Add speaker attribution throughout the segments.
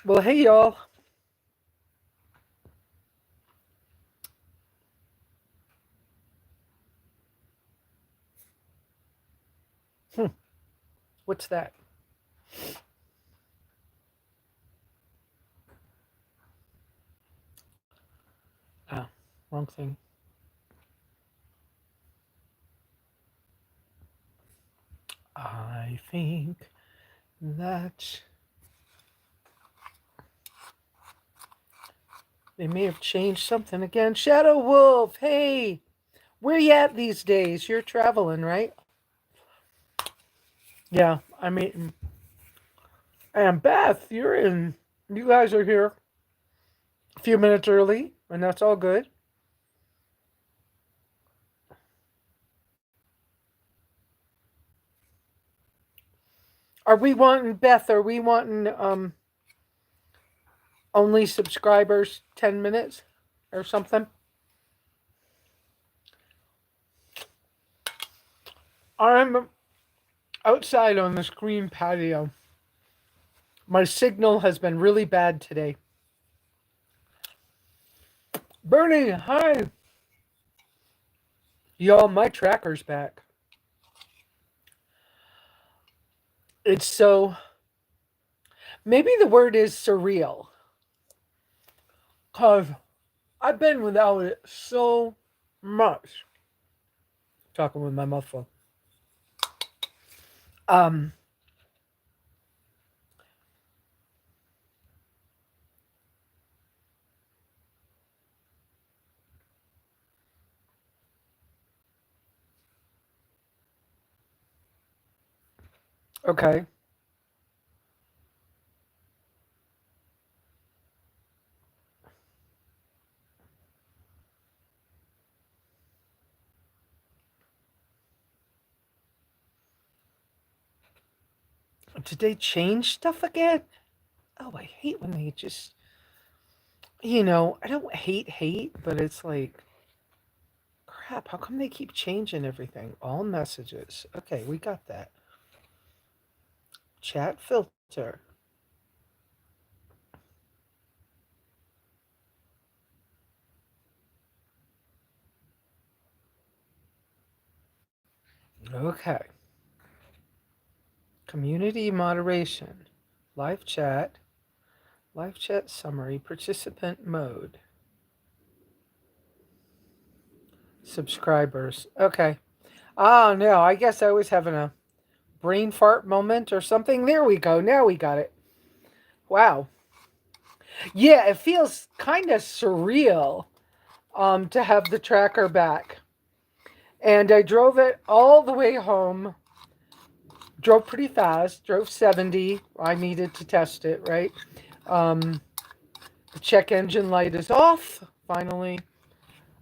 Speaker 1: Well, hey, y'all. Hmm, what's that? Oh, wrong thing. I think that they may have changed something again. Shadow Wolf, hey, where you at these days? You're traveling, right? Yeah, I mean, and Beth, you're in. You guys are here a few minutes early, and that's all good. Are we wanting Beth? Are we wanting only subscribers 10 minutes or something? I'm outside on the screen patio. My signal has been really bad today. Bernie, hi. Y'all, my tracker's back. It's so. Maybe the word is surreal. Because I've been without it so much. Talking with my mouth full. Um, okay. Did they change stuff again? Oh, I hate when they just. I don't hate, but it's like, crap, how come they keep changing everything? All messages. Okay, we got that. Chat filter. Okay. Community moderation. Live chat. Live chat summary. Participant mode. Subscribers. Okay. Oh, no. I guess I was having a brain fart moment or something. There we go. Now we got it. Wow. Yeah, it feels kind of surreal to have the tracker back. And I drove it all the way home. Drove pretty fast. Drove 70. I needed to test it, right? Um, the check engine light is off. Finally.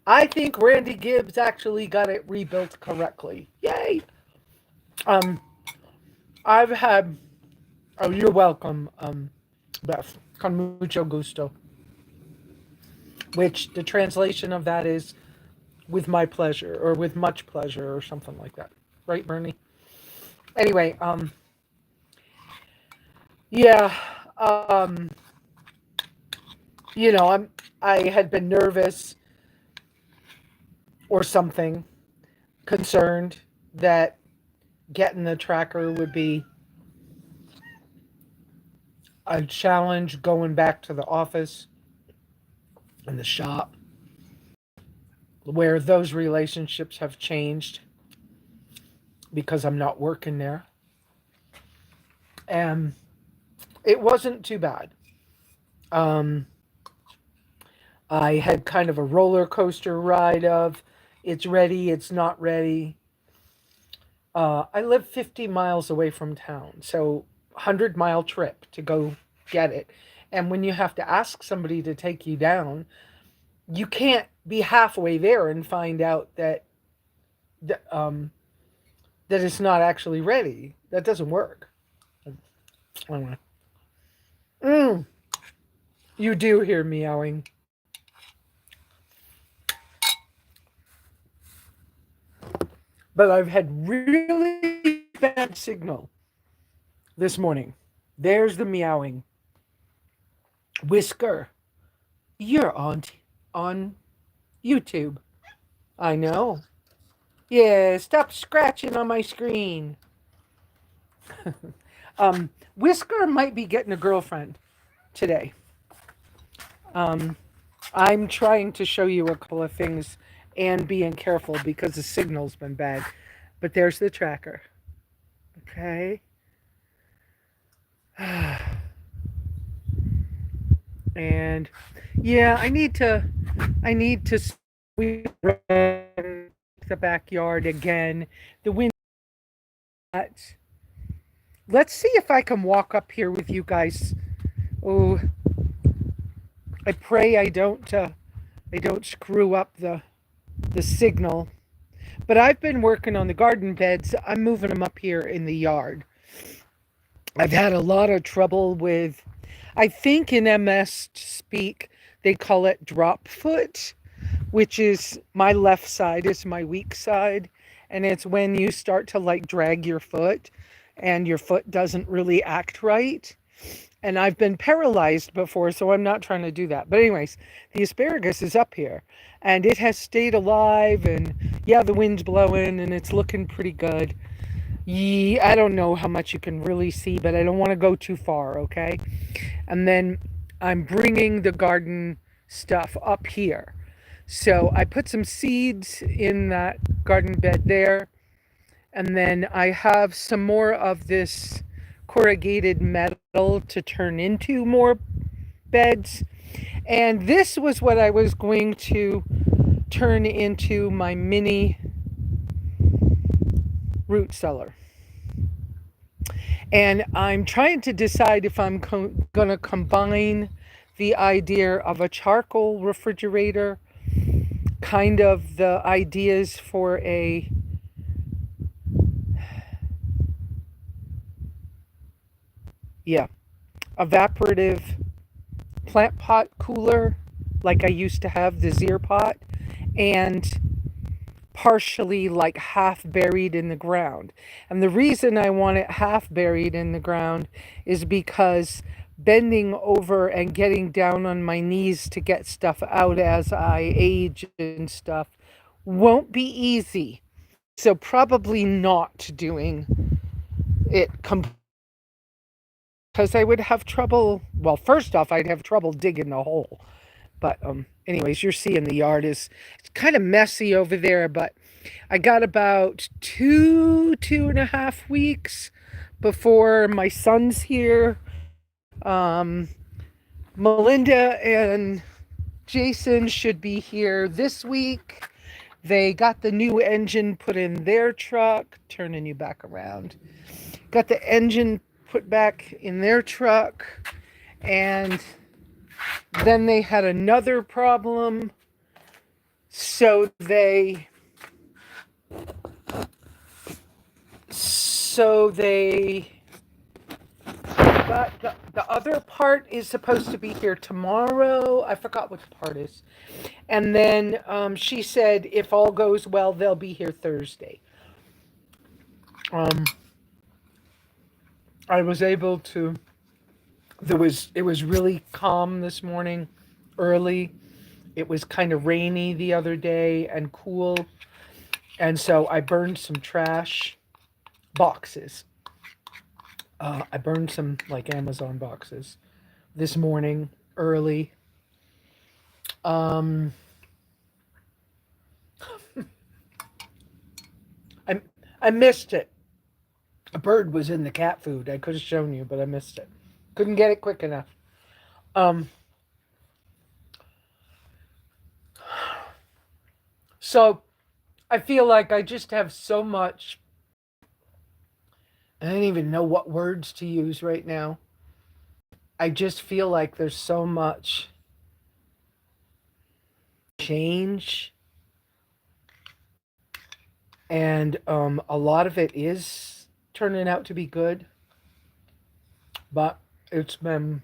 Speaker 1: I think Randy Gibbs actually got it rebuilt correctly. Yay! Um, I've had. Oh, you're welcome, Beth. Con mucho gusto. Which the translation of that is with my pleasure or with much pleasure or something like that. Right, Bernie? Anyway, yeah, um, I had been nervous or something, concerned that getting the tracker would be a challenge going back to the office and the shop where those relationships have changed because I'm not working there. And it wasn't too bad. Um, I had kind of a roller coaster ride of it's ready, it's not ready. I live 50 miles away from town, so 100-mile trip to go get it. And when you have to ask somebody to take you down, you can't be halfway there and find out that, that it's not actually ready. That doesn't work. Anyway. Mm, you do hear meowing. But I've had really bad signal this morning. There's the meowing. Whisker, you're on YouTube. I know. Yeah, stop scratching on my screen. Whisker might be getting a girlfriend today. Um, I'm trying to show you a couple of things and being careful because the signal's been bad. But there's the tracker. Okay. And yeah, I need to we run the backyard again. The wind. Let's see if I can walk up here with you guys. Oh, I pray I don't screw up the signal. But I've been working on the garden beds. I'm moving them up here in the yard. I've had a lot of trouble with, I think in MS speak, they call it drop foot, which is my left side is my weak side. And it's when you start to like drag your foot and your foot doesn't really act right. And I've been paralyzed before, so I'm not trying to do that. But anyways, the asparagus is up here and it has stayed alive, and yeah, the wind's blowing and it's looking pretty good. Yeah, I don't know how much you can really see, but I don't want to go too far, okay? And then I'm bringing the garden stuff up here. So I put some seeds in that garden bed there, and then I have some more of this corrugated metal to turn into more beds. And this was what I was going to turn into my mini root cellar. And I'm trying to decide if I'm going to combine the idea of a charcoal refrigerator, kind of the ideas for a evaporative plant pot cooler like I used to have the Zier pot, and partially like half buried in the ground. And the reason I want it half buried in the ground is because bending over and getting down on my knees to get stuff out as I age and stuff won't be easy. So probably not doing it because I would have trouble. Well, first off, I'd have trouble digging the hole. But anyways, you're seeing the yard is it's kind of messy over there, but I got about 2.5 weeks before my son's here. Um, Melinda and Jason should be here this week. They got the new engine put in their truck, turning you back around. Got the engine put back in their truck, and then they had another problem. So they got the other part is supposed to be here tomorrow. I forgot what the part is. And then she said if all goes well, they'll be here Thursday. I was able to. It was really calm this morning, early. It was kind of rainy the other day and cool, and so I burned some trash boxes. I burned some like Amazon boxes this morning early. Um, I I missed it. A bird was in the cat food. I could have shown you, but I missed it. Couldn't get it quick enough. Um, so I feel like I just have so much. I don't even know what words to use right now. I just feel like there's so much change, and a lot of it is turning out to be good, but it's been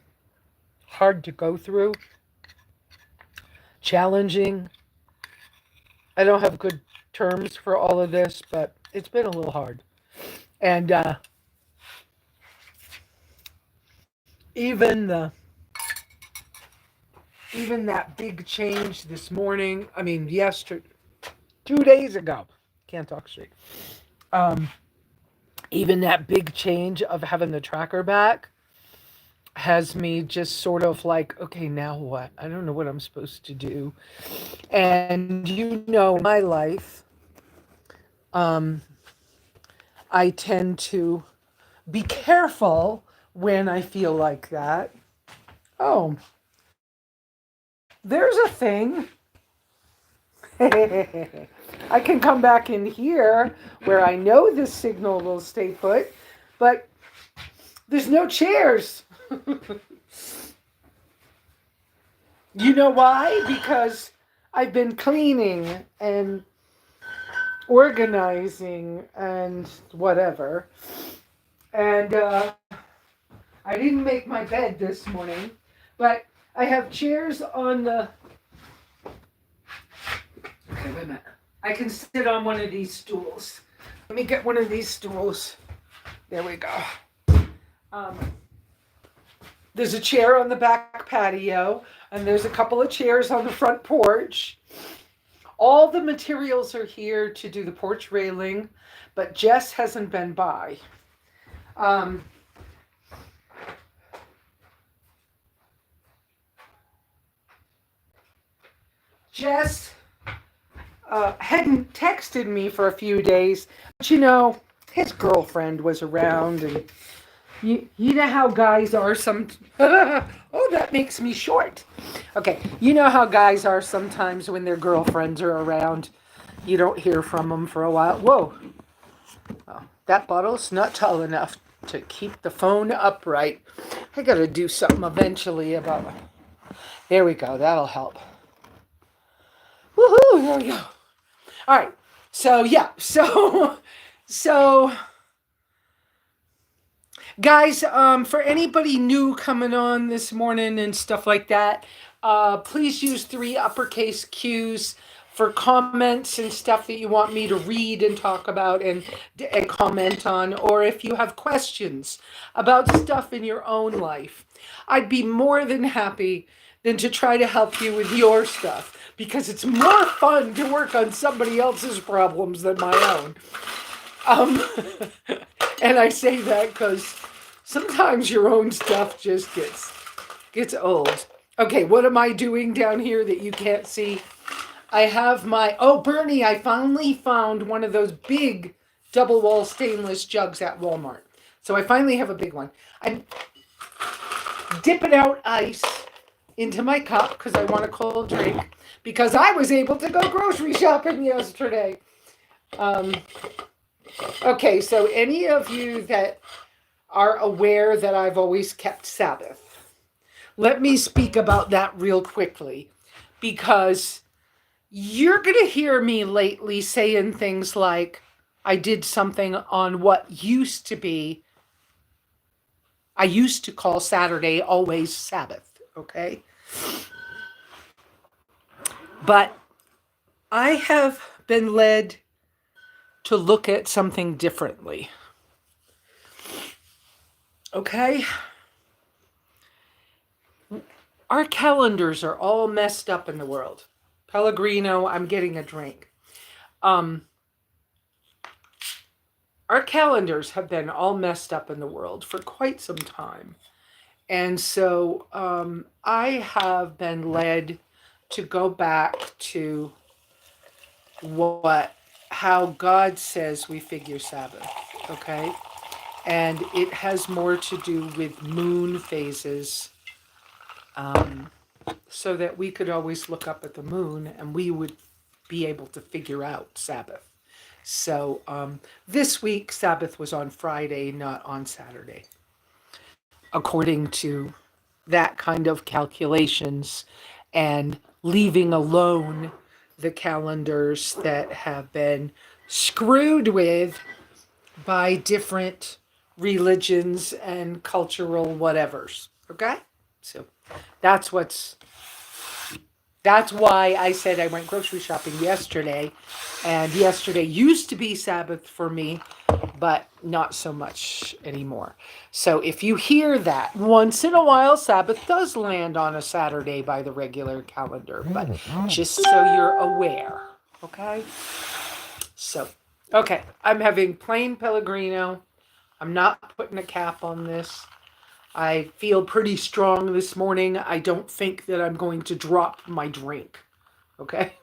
Speaker 1: hard to go through, challenging. I don't have good terms for all of this, but it's been a little hard. And even even that big change this morning, I mean, yesterday, 2 days ago, can't talk straight. Um, Even that big change of having the tracker back has me just sort of like, okay, now what? I don't know what I'm supposed to do. And my life, um, I tend to be careful when I feel like that. Oh, there's a thing. I can come back in here where I know this signal will stay put, but there's no chairs. You know why? Because I've been cleaning and organizing and whatever. And I didn't make my bed this morning, but I have chairs on the. Okay, wait a minute. I can sit on one of these stools. Let me get one of these stools. There we go. Um, there's a chair on the back patio, and there's a couple of chairs on the front porch. All the materials are here to do the porch railing, but Jess hasn't been by. Jess hadn't texted me for a few days, but his girlfriend was around, and you know how guys are some. Oh, that makes me short. Okay, you know how guys are sometimes when their girlfriends are around. You don't hear from them for a while. Whoa, oh, that bottle's not tall enough to keep the phone upright. I gotta do something eventually about. There we go. That'll help. Woohoo! There we go. All right. So yeah. So guys, for anybody new coming on this morning and stuff like that, please use 3 uppercase Qs for comments and stuff that you want me to read and talk about and comment on, or if you have questions about stuff in your own life. I'd be more than happy than to try to help you with your stuff, because it's more fun to work on somebody else's problems than my own. And I say that because sometimes your own stuff just gets old. Okay, what am I doing down here that you can't see? I have Bernie, I finally found one of those big double wall stainless jugs at Walmart. So I finally have a big one. I'm dipping out ice into my cup because I want a cold drink, because I was able to go grocery shopping yesterday. Okay, so any of you that are aware that I've always kept Sabbath, let me speak about that real quickly, because you're going to hear me lately saying things like, I did something on what used to be, I used to call Saturday always Sabbath, okay? But I have been led to look at something differently. Okay? Our calendars are all messed up in the world. Pellegrino, I'm getting a drink. Our calendars have been all messed up in the world for quite some time. And so I have been led to go back to how God says we figure Sabbath, okay? And it has more to do with moon phases, so that we could always look up at the moon and we would be able to figure out Sabbath. So this week, Sabbath was on Friday, not on Saturday, according to that kind of calculations, and leaving alone the calendars that have been screwed with by different religions and cultural whatevers. Okay? So that's why I said I went grocery shopping yesterday. And yesterday used to be Sabbath for me, but not so much anymore. So if you hear that, once in a while, Sabbath does land on a Saturday by the regular calendar, but just so you're aware, okay? So, okay, I'm having plain Pellegrino. I'm not putting a cap on this. I feel pretty strong this morning. I don't think that I'm going to drop my drink, okay?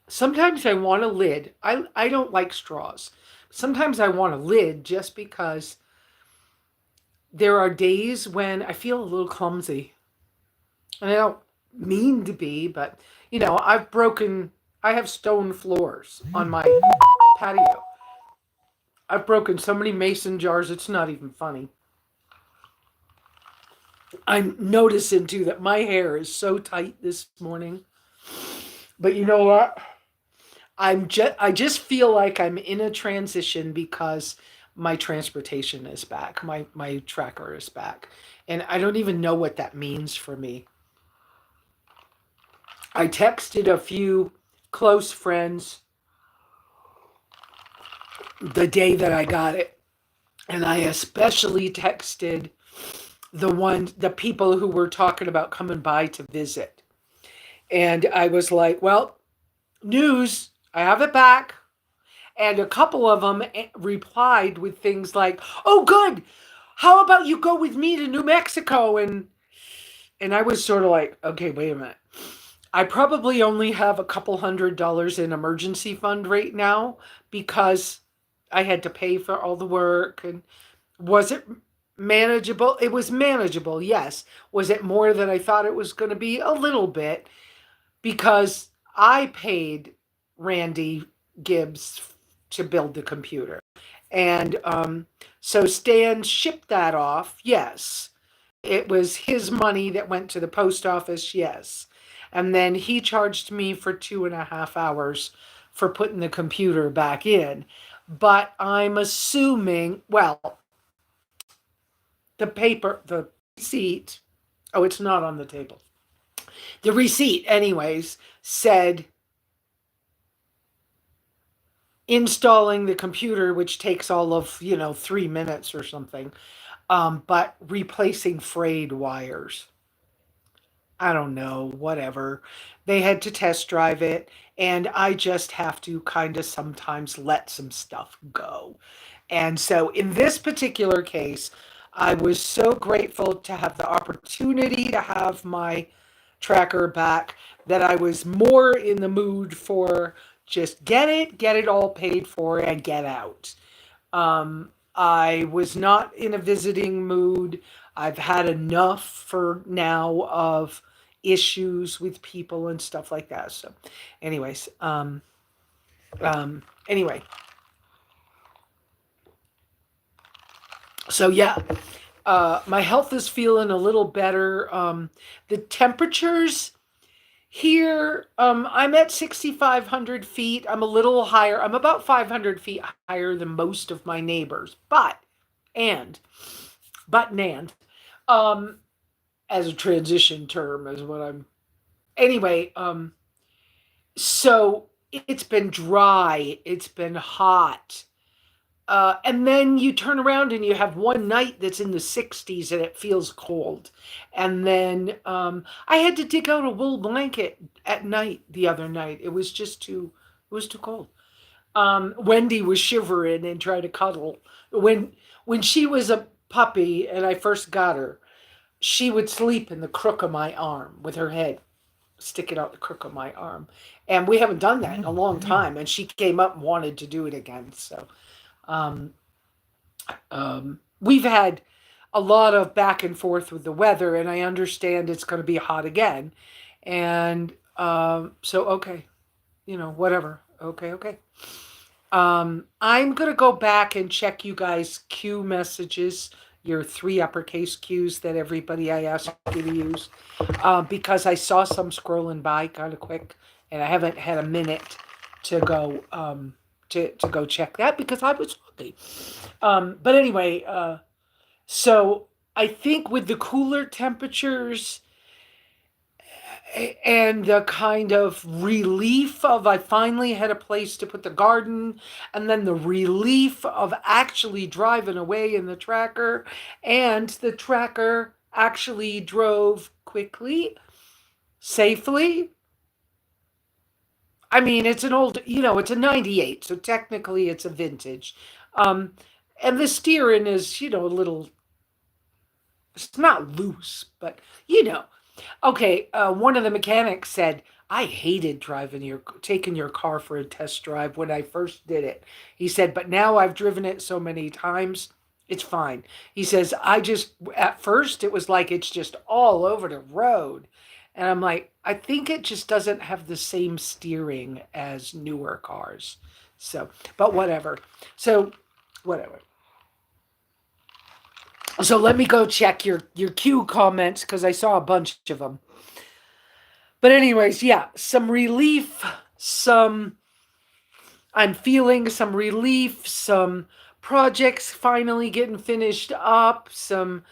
Speaker 1: Sometimes I want a lid. I don't like straws. Sometimes I want a lid just because there are days when I feel a little clumsy. And I don't mean to be, but I have stone floors on my patio. I've broken so many mason jars, it's not even funny. I'm noticing too that my hair is so tight this morning. But you know what? I just feel like I'm in a transition because my transportation is back. My tracker is back. And I don't even know what that means for me. I texted a few close friends the day that I got it. And I especially texted the people who were talking about coming by to visit. And I was like, well, news, I have it back. And a couple of them replied with things like, oh, good. How about you go with me to New Mexico? And I was sort of like, okay, wait a minute. I probably only have a couple $100 in emergency fund right now because I had to pay for all the work. And was it manageable? It was manageable, yes. Was it more than I thought it was going to be? A little bit, because I paid Randy Gibbs to build the computer. And so Stan shipped that off, yes. It was his money that went to the post office, yes. And then he charged me for 2.5 hours for putting the computer back in. But I'm assuming, well, the receipt, oh, it's not on the table. The receipt, anyways, said installing the computer, which takes all of, 3 minutes or something, but replacing frayed wires. I don't know, whatever. They had to test drive it, and I just have to kind of sometimes let some stuff go. And so in this particular case, I was so grateful to have the opportunity to have my tracker back that I was more in the mood for just get it all paid for, and get out. I was not in a visiting mood. I've had enough for now of issues with people and stuff like that. So, anyways, anyway, so yeah, my health is feeling a little better. The temperatures here, I'm at 6,500 feet. I'm a little higher. I'm about 500 feet higher than most of my neighbors. And, as a transition term is what I'm. Anyway, so it's been dry. It's been hot. And then you turn around and you have one night that's in the 60s and it feels cold. And then I had to dig out a wool blanket at night the other night. It was too cold. Wendy was shivering and tried to cuddle. When she was a puppy and I first got her, she would sleep in the crook of my arm with her head sticking out the crook of my arm. And we haven't done that in a long time. And she came up and wanted to do it again. So we've had a lot of back and forth with the weather, and I understand it's going to be hot again. And so, okay, whatever. Okay. I'm going to go back and check you guys' Q messages, your 3 uppercase Qs that everybody I asked you to use, because I saw some scrolling by kind of quick, and I haven't had a minute to go to go check that because I was hungry. But anyway, so I think with the cooler temperatures, And the kind of relief of I finally had a place to put the garden, and then the relief of actually driving away in the tracker, and the tracker actually drove quickly, safely. I mean, it's an old, it's a 98, so technically it's a vintage. Um, and the steering is, a little, it's not loose, but you know. Okay, one of the mechanics said, I hated taking your car for a test drive when I first did it. He said, but now I've driven it so many times, it's fine. He says, at first, it was like it's just all over the road. And I'm like, I think it just doesn't have the same steering as newer cars. So, but whatever. So, whatever. So let me go check your Q comments because I saw a bunch of them. But anyways, yeah, some relief, some I'm feeling some relief, some projects finally getting finished up, some,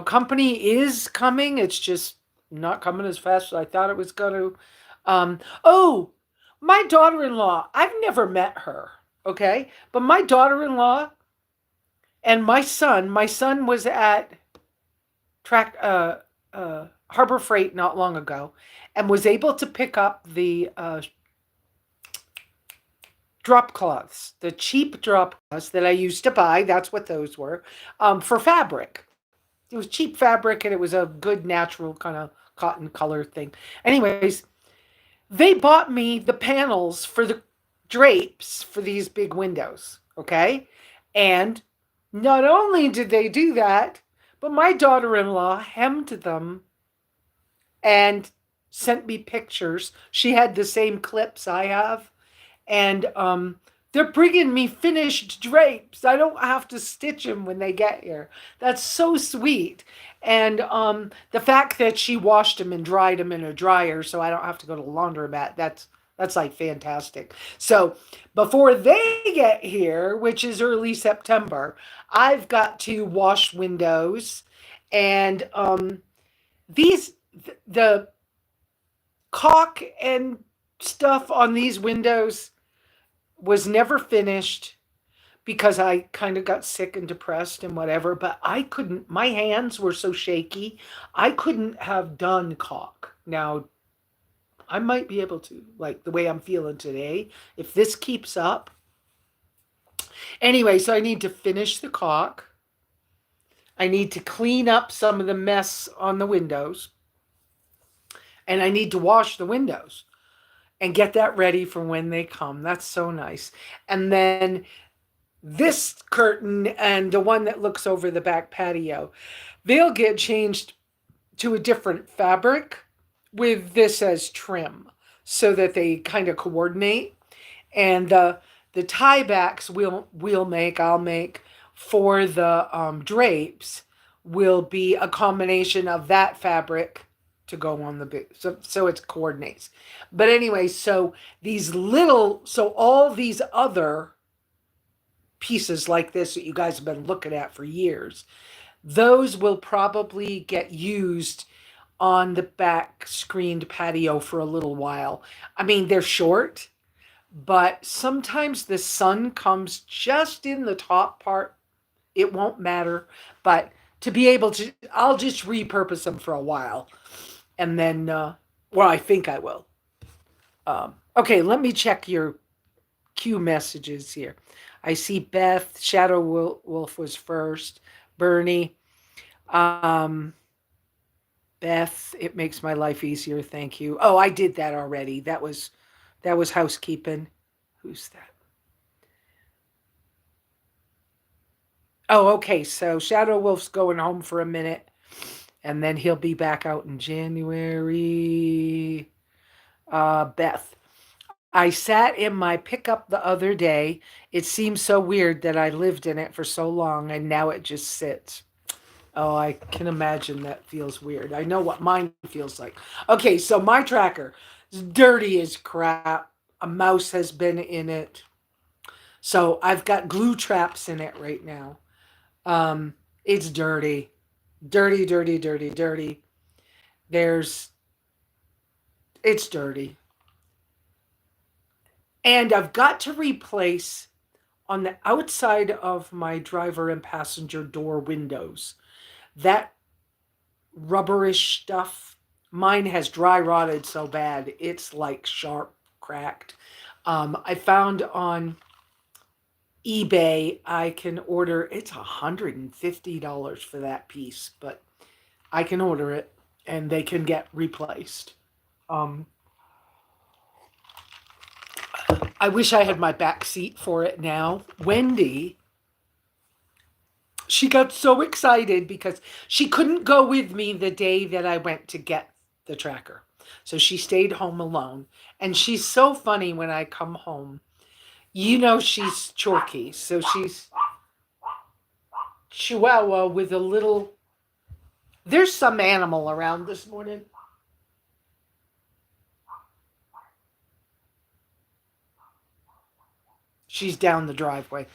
Speaker 1: company is coming. It's just not coming as fast as I thought it was going to. Oh, my daughter-in-law, I've never met her, okay? But my daughter-in-law and my son was at track Harbor Freight not long ago, and was able to pick up the drop cloths, the cheap drop cloths that I used to buy. That's what those were, for fabric. It was cheap fabric, and it was a good natural kind of cotton color thing. Anyways, they bought me the panels for the drapes for these big windows. Okay, and not only did they do that, but my daughter-in-law hemmed them and sent me pictures. She had the same clips I have, and they're bringing me finished drapes. I don't have to stitch them when they get here. That's so sweet. And the fact that she washed them and dried them in a dryer, so I don't have to go to the laundromat. That's like fantastic. So before they get here, which is early September, I've got to wash windows, and these the caulk and stuff on these windows was never finished because I kind of got sick and depressed and whatever, but I couldn't, my hands were so shaky, I couldn't have done caulk. Now, I might be able to, like the way I'm feeling today, if this keeps up. Anyway, so I need to finish the caulk. I need to clean up some of the mess on the windows. And I need to wash the windows and get that ready for when they come. That's so nice. And then this curtain and the one that looks over the back patio, they'll get changed to a different fabric with this as trim so that they kind of coordinate. And the tie backs I'll make for the drapes will be a combination of that fabric to go on the big, so it coordinates. But anyway, so all these other pieces like this that you guys have been looking at for years, those will probably get used on the back screened patio for a little while. I mean, they're short, but sometimes the sun comes just in the top part. It won't matter, but to be able to, I'll just repurpose them for a while. And then, well, I think I will. Okay, let me check your Q messages here. I see Beth, Shadow Wolf was first, Bernie, Beth, it makes my life easier, thank you. Oh, I did that already. That was housekeeping. Who's that? Oh, okay, so Shadow Wolf's going home for a minute, and then he'll be back out in January. Beth, I sat in my pickup the other day. It seems so weird that I lived in it for so long and now it just sits. Oh, I can imagine that feels weird. I know what mine feels like. Okay, so my tracker is dirty as crap. A mouse has been in it. So I've got glue traps in it right now. It's dirty. Dirty, dirty, dirty, dirty. There's It's dirty. And I've got to replace on the outside of my driver and passenger door windows that rubberish stuff. Mine has dry rotted so bad it's like sharp cracked. I found on eBay I can order, it's $150 for that piece, but I can order it and they can get replaced. Um, I wish I had my back seat for it now. Wendy, she got so excited because she couldn't go with me the day that I went to get the tracker. So she stayed home alone. And she's so funny when I come home. You know, she's chorky. So she's Chihuahua with a little. There's some animal around this morning. She's down the driveway.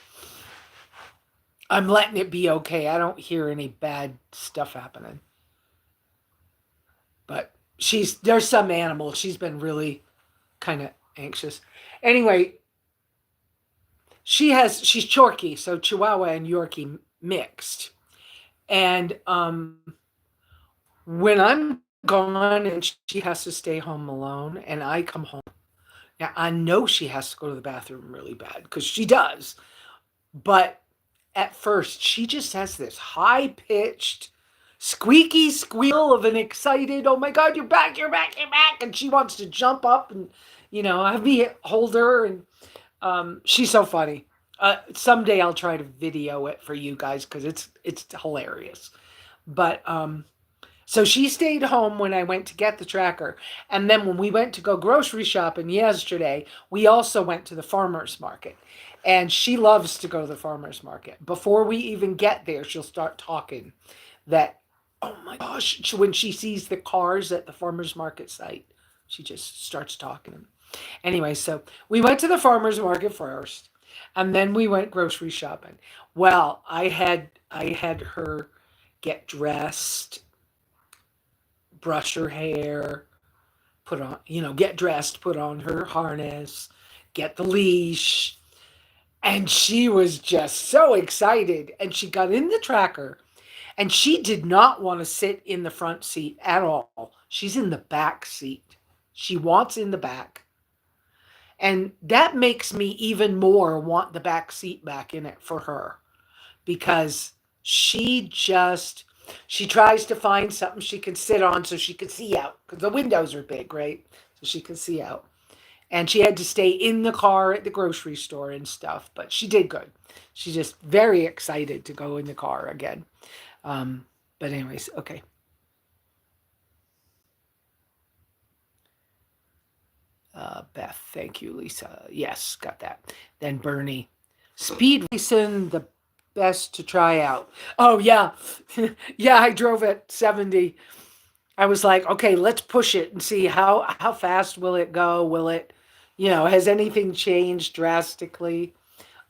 Speaker 1: I'm letting it be okay. I don't hear any bad stuff happening. But there's some animal. She's been really kind of anxious. Anyway, she's Chorky, so Chihuahua and Yorkie mixed. And when I'm gone and she has to stay home alone and I come home, now I know she has to go to the bathroom really bad because she does. But at first, she just has this high pitched, squeaky squeal of an excited, oh my God, you're back, you're back, you're back. And she wants to jump up and, have me hold her. And she's so funny. Someday I'll try to video it for you guys because it's hilarious. But so she stayed home when I went to get the tracker. And then when we went to go grocery shopping yesterday, we also went to the farmer's market. And she loves to go to the farmer's market. Before we even get there, she'll start talking that, oh my gosh, when she sees the cars at the farmer's market site, she just starts talking. Anyway, so we went to the farmer's market first, and then we went grocery shopping. Well, I had her get dressed, brush her hair, put on, get dressed, put on her harness, get the leash. And she was just so excited. And she got in the tracker and she did not want to sit in the front seat at all. She's in the back seat. She wants in the back. And that makes me even more want the back seat back in it for her because she tries to find something she can sit on so she can see out because the windows are big, right? So she can see out. And she had to stay in the car at the grocery store and stuff, but she did good. She's just very excited to go in the car again. But anyways, okay. Beth, thank you, Lesa. Yes, got that. Then Bernie. Speed racing, the best to try out. Oh, yeah. Yeah, I drove at 70. I was like, okay, let's push it and see how fast will it go? Will it, has anything changed drastically?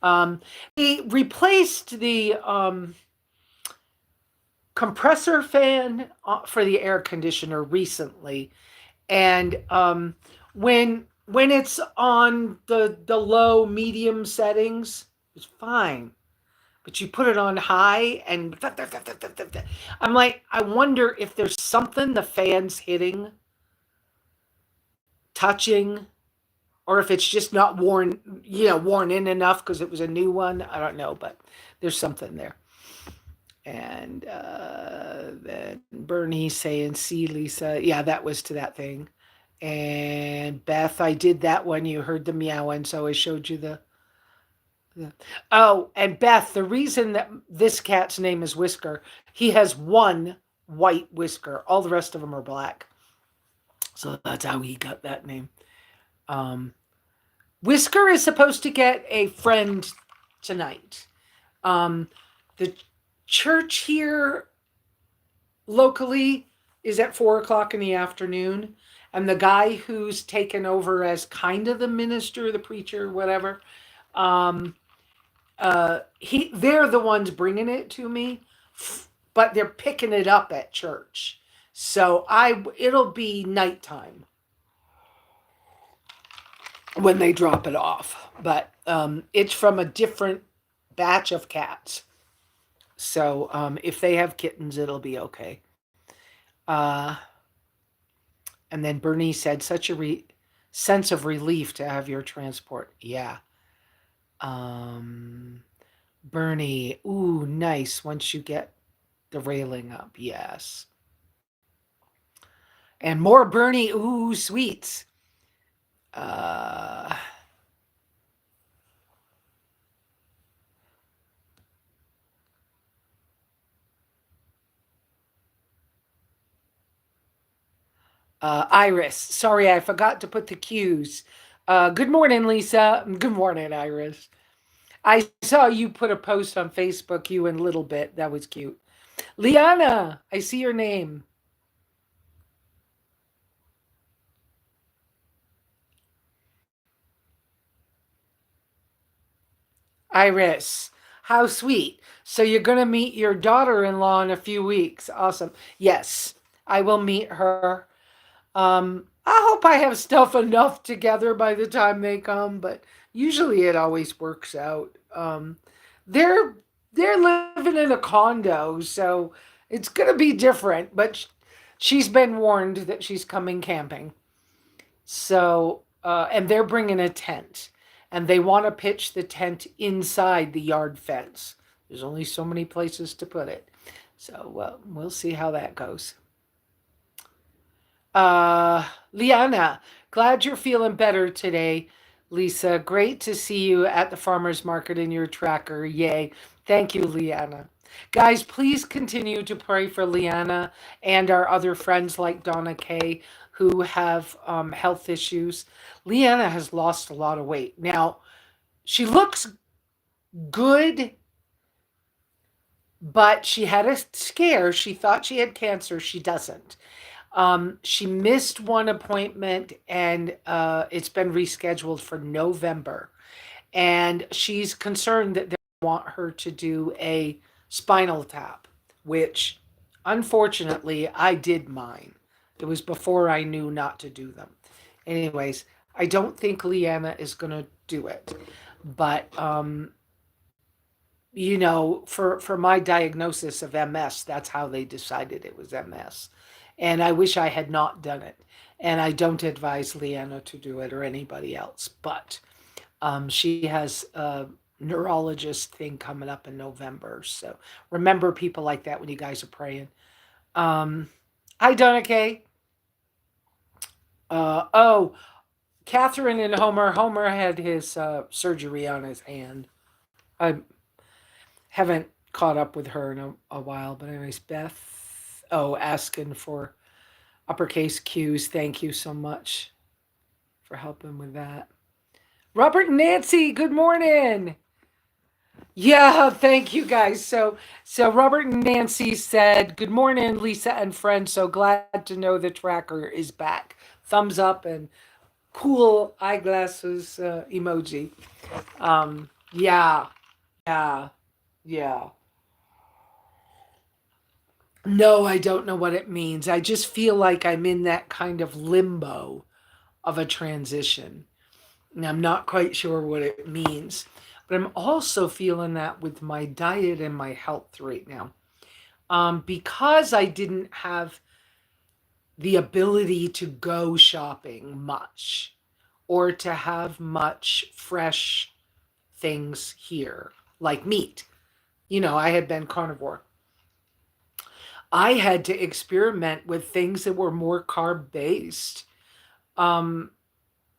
Speaker 1: They replaced the compressor fan for the air conditioner recently, and when it's on the low medium settings, it's fine. But you put it on high and I'm like, I wonder if there's something the fan's hitting, touching, or if it's just not worn in enough because it was a new one. I don't know, but there's something there. And then Bernie saying, see, Lesa. Yeah, that was to that thing. And Beth, I did that one. You heard the meowing, so I showed you the. Oh, and Beth, the reason that this cat's name is Whisker, he has one white whisker. All the rest of them are black. So that's how he got that name. Whisker is supposed to get a friend tonight. The church here locally is at 4:00 in the afternoon. And the guy who's taken over as kind of the minister, the preacher, whatever, they're the ones bringing it to me, but they're picking it up at church. So it'll be nighttime. when they drop it off. But it's from a different batch of cats. So if they have kittens, it'll be okay. Uh, and then Bernie said, such a sense of relief to have your transport. Yeah. Um, Bernie, ooh, nice. Once you get the railing up, yes. And more Bernie, ooh, sweets. Uh, Iris, sorry, I forgot to put the cues. Good morning, Lesa. Good morning, Iris. I saw you put a post on Facebook, you and Little Bit. That was cute. Liana, I see your name. Iris, how sweet. So you're going to meet your daughter-in-law in a few weeks. Awesome. Yes, I will meet her. I hope I have stuff enough together by the time they come, but usually it always works out. They're they're living in a condo, so it's going to be different, but she's been warned that she's coming camping. So, and they're bringing a tent, and they want to pitch the tent inside the yard fence. There's only so many places to put it. So, we'll see how that goes. Liana, glad you're feeling better today. Lesa, great to see you at the farmer's market in your tracker. Yay. Thank you, Liana. Guys, please continue to pray for Liana and our other friends like Donna Kay who have health issues. Liana has lost a lot of weight. Now, she looks good, but she had a scare. She thought she had cancer. She doesn't. She missed one appointment and it's been rescheduled for November. And she's concerned that they want her to do a spinal tap, which unfortunately I did mine. It was before I knew not to do them. Anyways, I don't think Leanna is going to do it. But for my diagnosis of MS, that's how they decided it was MS. And I wish I had not done it. And I don't advise Leanna to do it or anybody else. But she has a neurologist thing coming up in November. So remember people like that when you guys are praying. Um, Hi, Donna Kay. Oh, Catherine and Homer. Homer had his surgery on his hand. I haven't caught up with her in a while, but anyways, Beth. Oh, asking for uppercase Q's. Thank you so much for helping with that. Robert and Nancy, good morning. Yeah, thank you guys. So Robert and Nancy said, "Good morning, Lesa and friends. So glad to know the tracker is back. Thumbs up and cool eyeglasses emoji." Yeah, yeah, yeah. No, I don't know what it means. I just feel like I'm in that kind of limbo of a transition. And I'm not quite sure what it means. But I'm also feeling that with my diet and my health right now. Because I didn't have the ability to go shopping much or to have much fresh things here, like meat. I had been carnivore. I had to experiment with things that were more carb based. Um,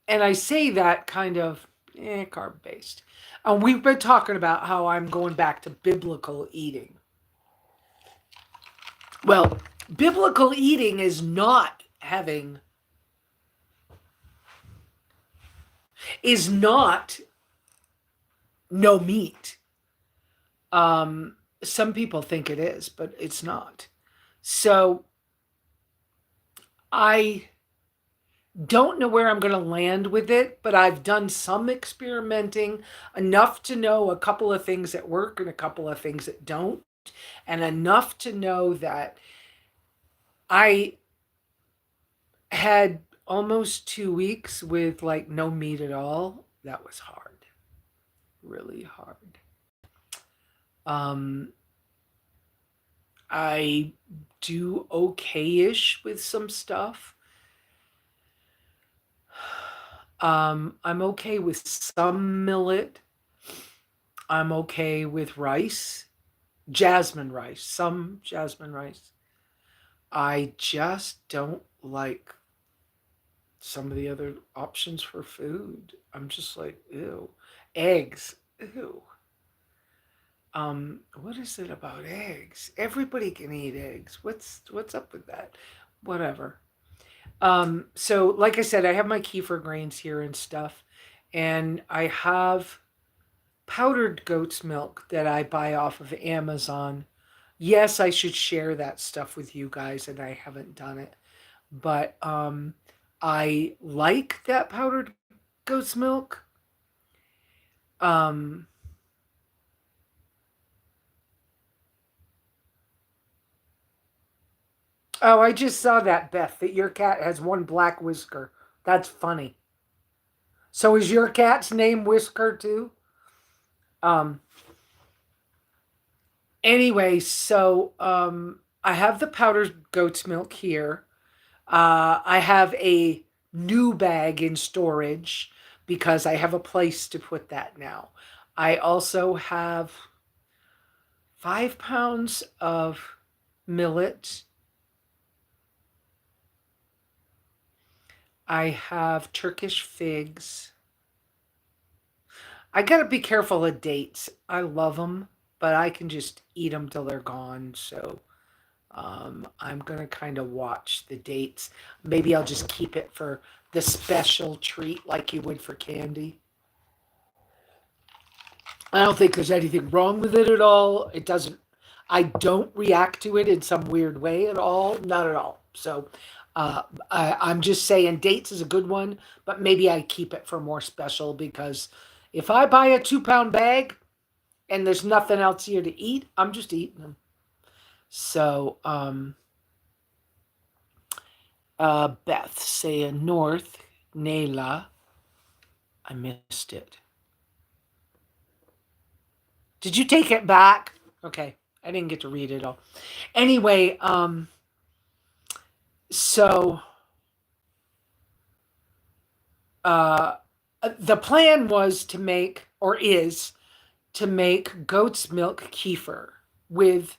Speaker 1: and I say that kind of carb based. And we've been talking about how I'm going back to biblical eating. Well, biblical eating is not no meat. Some people think it is, but it's not. So I don't know where I'm going to land with it, but I've done some experimenting enough to know a couple of things that work and a couple of things that don't, and enough to know that I had almost 2 weeks with like no meat at all. That was hard, really hard. Um, I do okay-ish with some stuff. I'm okay with some millet. I'm okay with rice, jasmine rice, some jasmine rice. I just don't like some of the other options for food. I'm just like, ew. Eggs, ew. What is it about eggs? Everybody can eat eggs. What's up with that? Whatever. So like I said, I have my kefir grains here and stuff, and I have powdered goat's milk that I buy off of Amazon. Yes, I should share that stuff with you guys, and I haven't done it. But I like that powdered goat's milk. Um, oh, I just saw that, Beth, that your cat has one black whisker. That's funny. So is your cat's name Whisker too? Um, anyway, so I have the powdered goat's milk here. I have a new bag in storage because I have a place to put that now. I also have 5 pounds of millet. I have Turkish figs. I gotta be careful of dates. I love them, but I can just eat them till they're gone. So I'm gonna kind of watch the dates. Maybe I'll just keep it for the special treat like you would for candy. I don't think there's anything wrong with it at all. It doesn't, I don't react to it in some weird way at all. Not at all. So I'm just saying dates is a good one, but maybe I keep it for more special because if I buy a 2 pound bag and there's nothing else here to eat, I'm just eating them. So, Beth saying north, Nayla. I missed it. Did you take it back? Okay. I didn't get to read it all. Anyway, so uh, the plan was to make, or is, to make goat's milk kefir with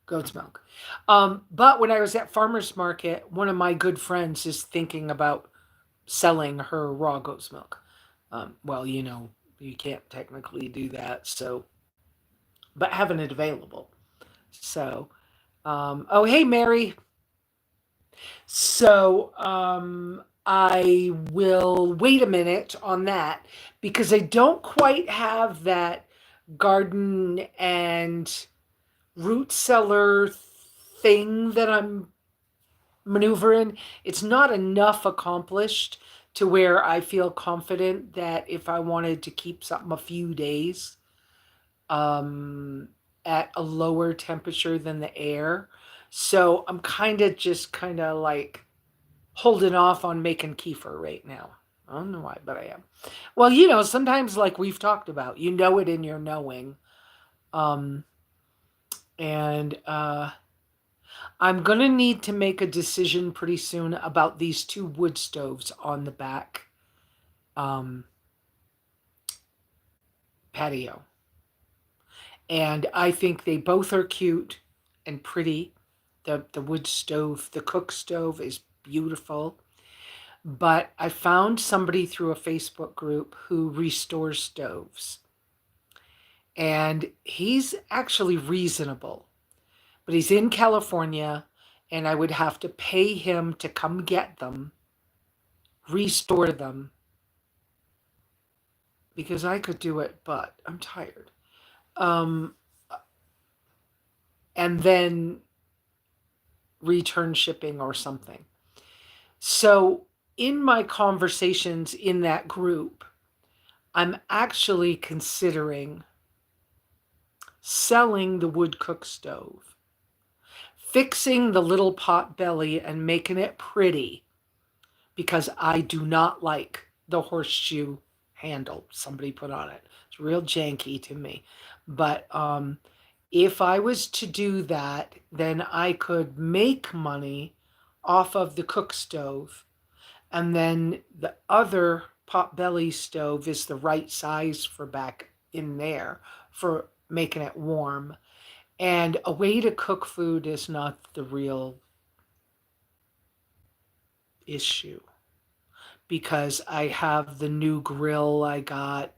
Speaker 1: goat's milk. But when I was at farmer's market, one of my good friends is thinking about selling her raw goat's milk. Well, you can't technically do that, so, but having it available. So, oh, hey, Mary. So, I will wait a minute on that because I don't quite have that garden and root cellar thing that I'm maneuvering. It's not enough accomplished to where I feel confident that if I wanted to keep something a few days um, at a lower temperature than the air. So I'm kind of like holding off on making kefir right now. I don't know why, but I am. Well, sometimes like we've talked about, you know it in your knowing. Um, and I'm going to need to make a decision pretty soon about these two wood stoves on the back um, patio. And I think they both are cute and pretty. The wood stove, the cook stove is beautiful. But I found somebody through a Facebook group who restores stoves. And he's actually reasonable. But he's in California, and I would have to pay him to come get them, restore them, because I could do it, but I'm tired. Um, and then return shipping or something. So, in my conversations in that group, I'm actually considering selling the wood cook stove, fixing the little pot belly and making it pretty because I do not like the horseshoe handle somebody put on it. It's real janky to me. But if I was to do that, then I could make money off of the cook stove. And then the other potbelly stove is the right size for back in there for making it warm. And a way to cook food is not the real issue, because I have the new grill I got.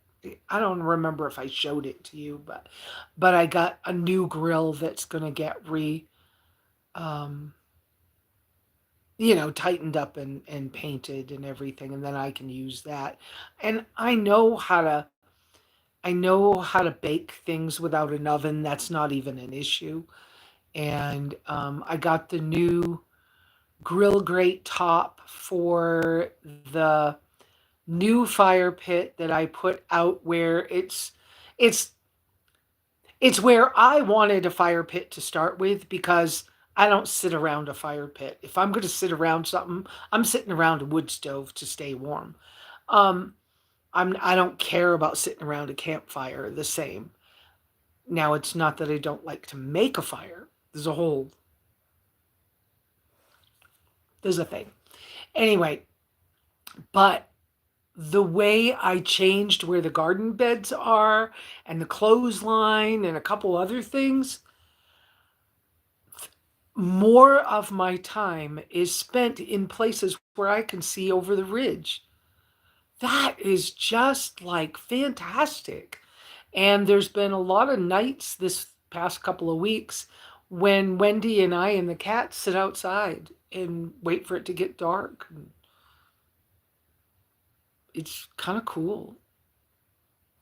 Speaker 1: I don't remember if I showed it to you, but I got a new grill that's going to get um, tightened up and painted and everything, and then I can use that. And I know how to bake things without an oven. That's not even an issue. And I got the new grill grate top for the new fire pit that I put out where it's it's where I wanted a fire pit to start with, because I don't sit around a fire pit. If I'm going to sit around something, I'm sitting around a wood stove to stay warm. Um, I don't care about sitting around a campfire the same. Now, it's not that I don't like to make a fire. There's a thing. Anyway, but the way I changed where the garden beds are and the clothesline and a couple other things, more of my time is spent in places where I can see over the ridge. That is just like fantastic. And there's been a lot of nights this past couple of weeks when Wendy and I and the cats sit outside and wait for it to get dark. It's kind of cool.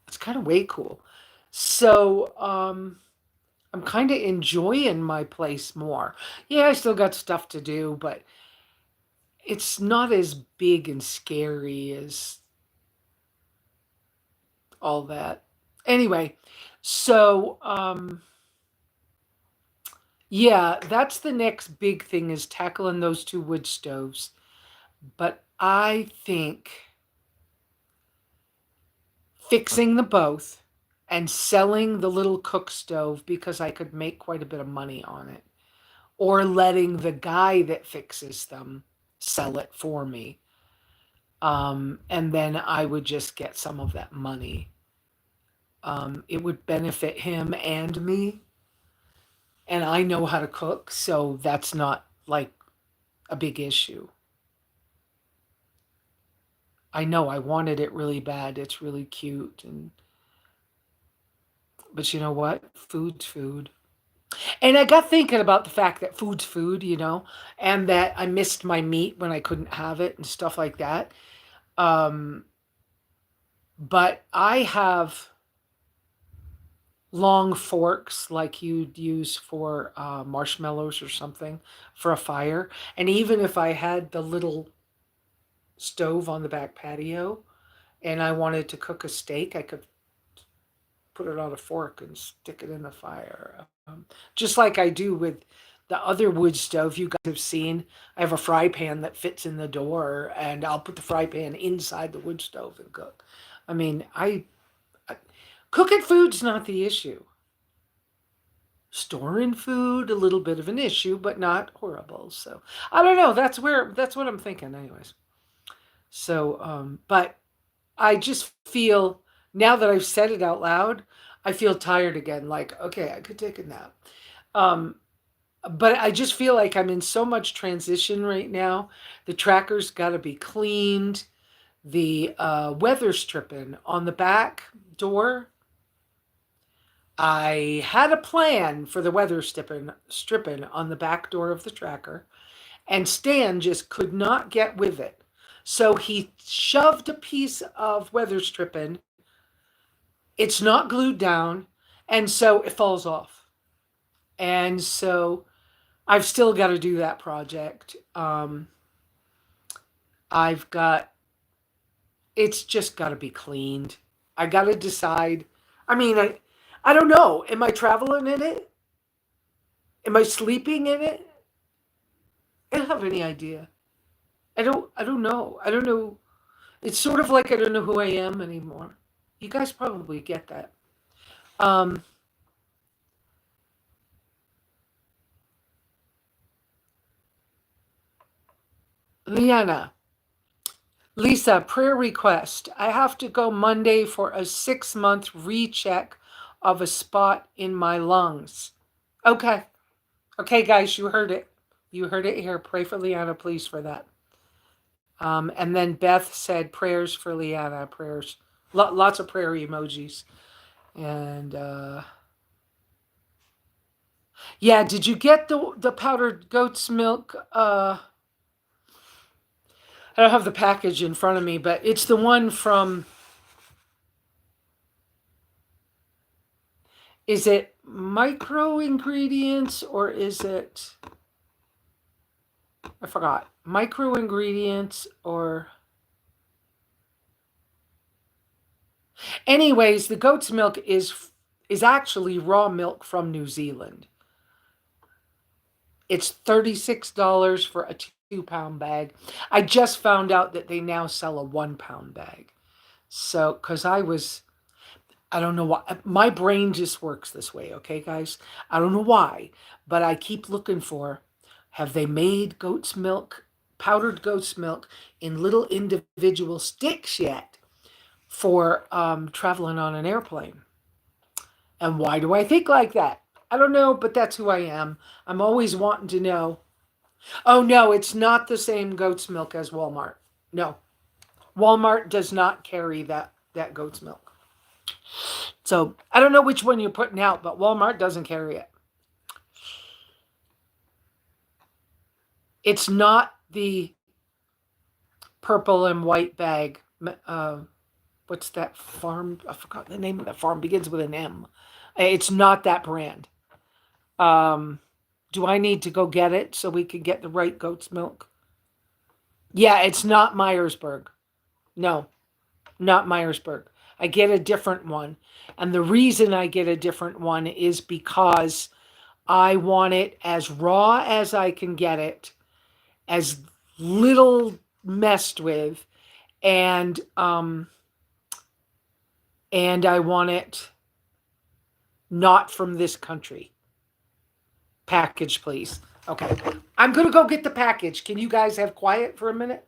Speaker 1: It's kind of way cool. So, I'm kind of enjoying my place more. Yeah, I still got stuff to do, but it's not as big and scary as all that. Anyway, so yeah, that's the next big thing, is tackling those two wood stoves. But I think fixing the both and selling the little cook stove, because I could make quite a bit of money on it, or letting the guy that fixes them sell it for me. And then I would just get some of that money. It would benefit him and me. And I know how to cook, so that's not like a big issue. I know I wanted it really bad. It's really cute, but you know what? Food's food. And I got thinking about the fact that food's food, and that I missed my meat when I couldn't have it and stuff like that. Um, but I have long forks like you'd use for marshmallows or something for a fire. And even if I had the little stove on the back patio and I wanted to cook a steak, I could put it on a fork and stick it in the fire. Just like I do with the other wood stove you guys have seen. I have a fry pan that fits in the door, and I'll put the fry pan inside the wood stove and cook. I mean, cooking food's not the issue. Storing food, a little bit of an issue, but not horrible. So I don't know. That's what I'm thinking, anyways. So, but I just feel, now that I've said it out loud, I feel tired again. Like, okay, I could take a nap. Um, but I just feel like I'm in so much transition right now. The tracker's got to be cleaned. The weather stripping on the back door, I had a plan for the weather stripping on the back door of the tracker, and Stan just could not get with it. So he shoved a piece of weather stripping. It's not glued down, and so it falls off. And so I've still got to do that project. I've got, it's just got to be cleaned. I got to decide. I mean, I don't know. Am I traveling in it? Am I sleeping in it? I don't have any idea. I don't know. I don't know. It's sort of like I don't know who I am anymore. You guys probably get that. Um, Liana, Lesa, prayer request. I have to go Monday for a 6-month recheck of a spot in my lungs. Okay. Okay, guys, you heard it. You heard it here. Pray for Liana, please, for that. And then Beth said prayers for Liana, prayers. Lots of prayer emojis. And yeah, did you get the powdered goat's milk? I don't have the package in front of me, but it's the one from, is it micro ingredients or is it, I forgot, micro ingredients or, anyways, the goat's milk is actually raw milk from New Zealand. It's $36 for a 2-pound bag. I just found out that they now sell a 1-pound bag. So, because I don't know why, my brain just works this way, okay, guys? I don't know why, but I keep looking for, have they made goat's milk, powdered goat's milk in little individual sticks yet for traveling on an airplane? And why do I think like that? I don't know, but that's who I am. I'm always wanting to know. Oh, no, it's not the same goat's milk as Walmart. No, Walmart does not carry that goat's milk. So I don't know which one you're putting out, but Walmart doesn't carry it. It's not the purple and white bag. What's that farm? I forgot the name of that farm. Begins with an M. It's not that brand. Do I need to go get it so we can get the right goat's milk? Yeah, it's not Myersburg. No, not Myersburg. I get a different one. And the reason I get a different one is because I want it as raw as I can get it, as little messed with, and I want it not from this country. Package, please. Okay. I'm gonna go get the package. Can you guys have quiet for a minute?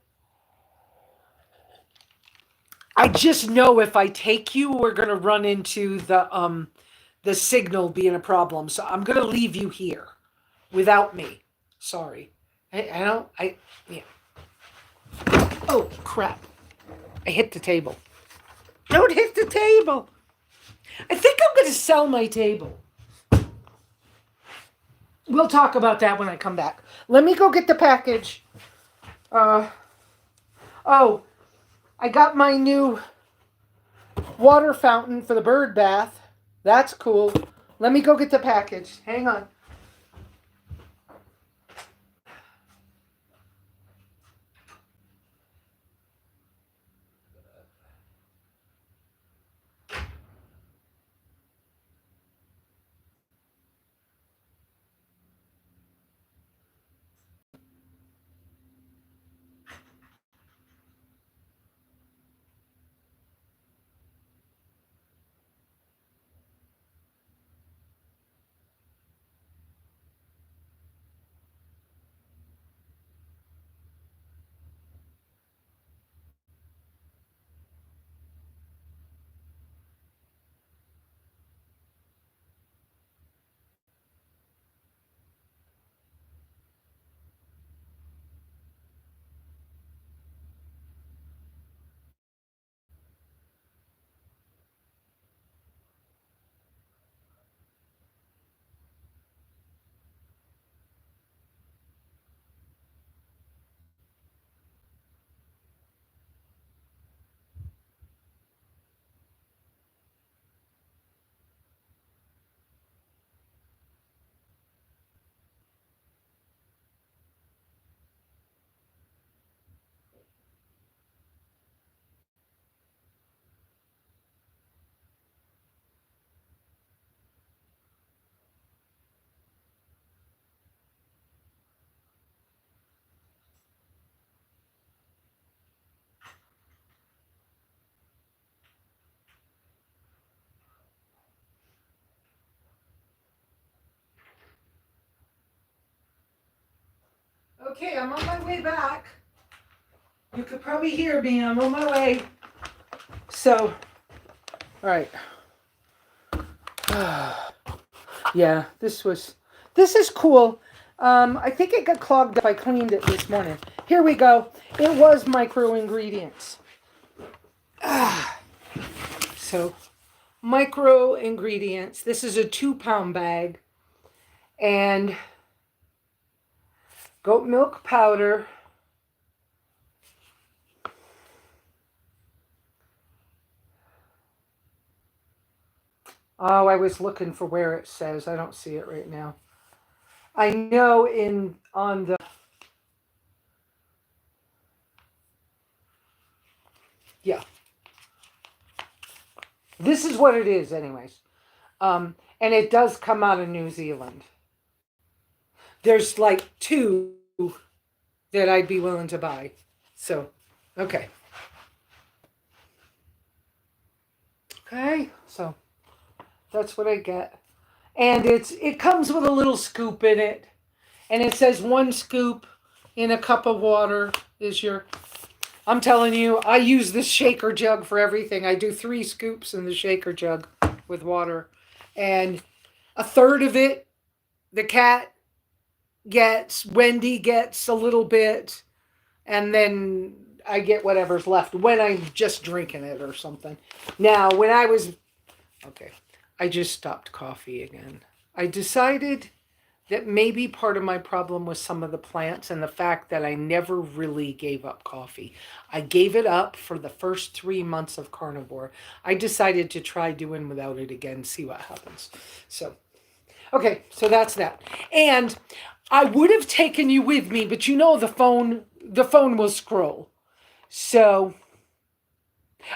Speaker 1: I just know if I take you, we're gonna run into the signal being a problem. So I'm gonna leave you here without me. Sorry. I don't yeah. Oh crap. I hit the table. Don't hit the table. I think I'm gonna sell my table. We'll talk about that when I come back. Let me go get the package. Oh, I got my new water fountain for the bird bath. That's cool. Let me go get the package. Hang on. Okay, I'm on my way back. You could probably hear me. I'm on my way. So, all right. Yeah, this is cool. I think it got clogged up. I cleaned it this morning. Here we go. It was micro ingredients. So, micro ingredients. This is a 2-pound bag. And goat milk powder. Oh, I was looking for where it says. I don't see it right now. I know on the, yeah. This is what it is anyways. And it does come out of New Zealand. There's like 2 that I'd be willing to buy. So, okay. Okay, so that's what I get. And it comes with a little scoop in it. And it says 1 scoop in a cup of water is your... I'm telling you, I use this shaker jug for everything. I do 3 scoops in the shaker jug with water. And a third of it, the cat gets, Wendy gets a little bit, and then I get whatever's left when I'm just drinking it or something. Now, when I was... Okay, I just stopped coffee again. I decided that maybe part of my problem was some of the plants and the fact that I never really gave up coffee. I gave it up for the first 3 months of carnivore. I decided to try doing without it again, see what happens. So, okay, so that's that. And I would have taken you with me, but you know the phone will scroll. So,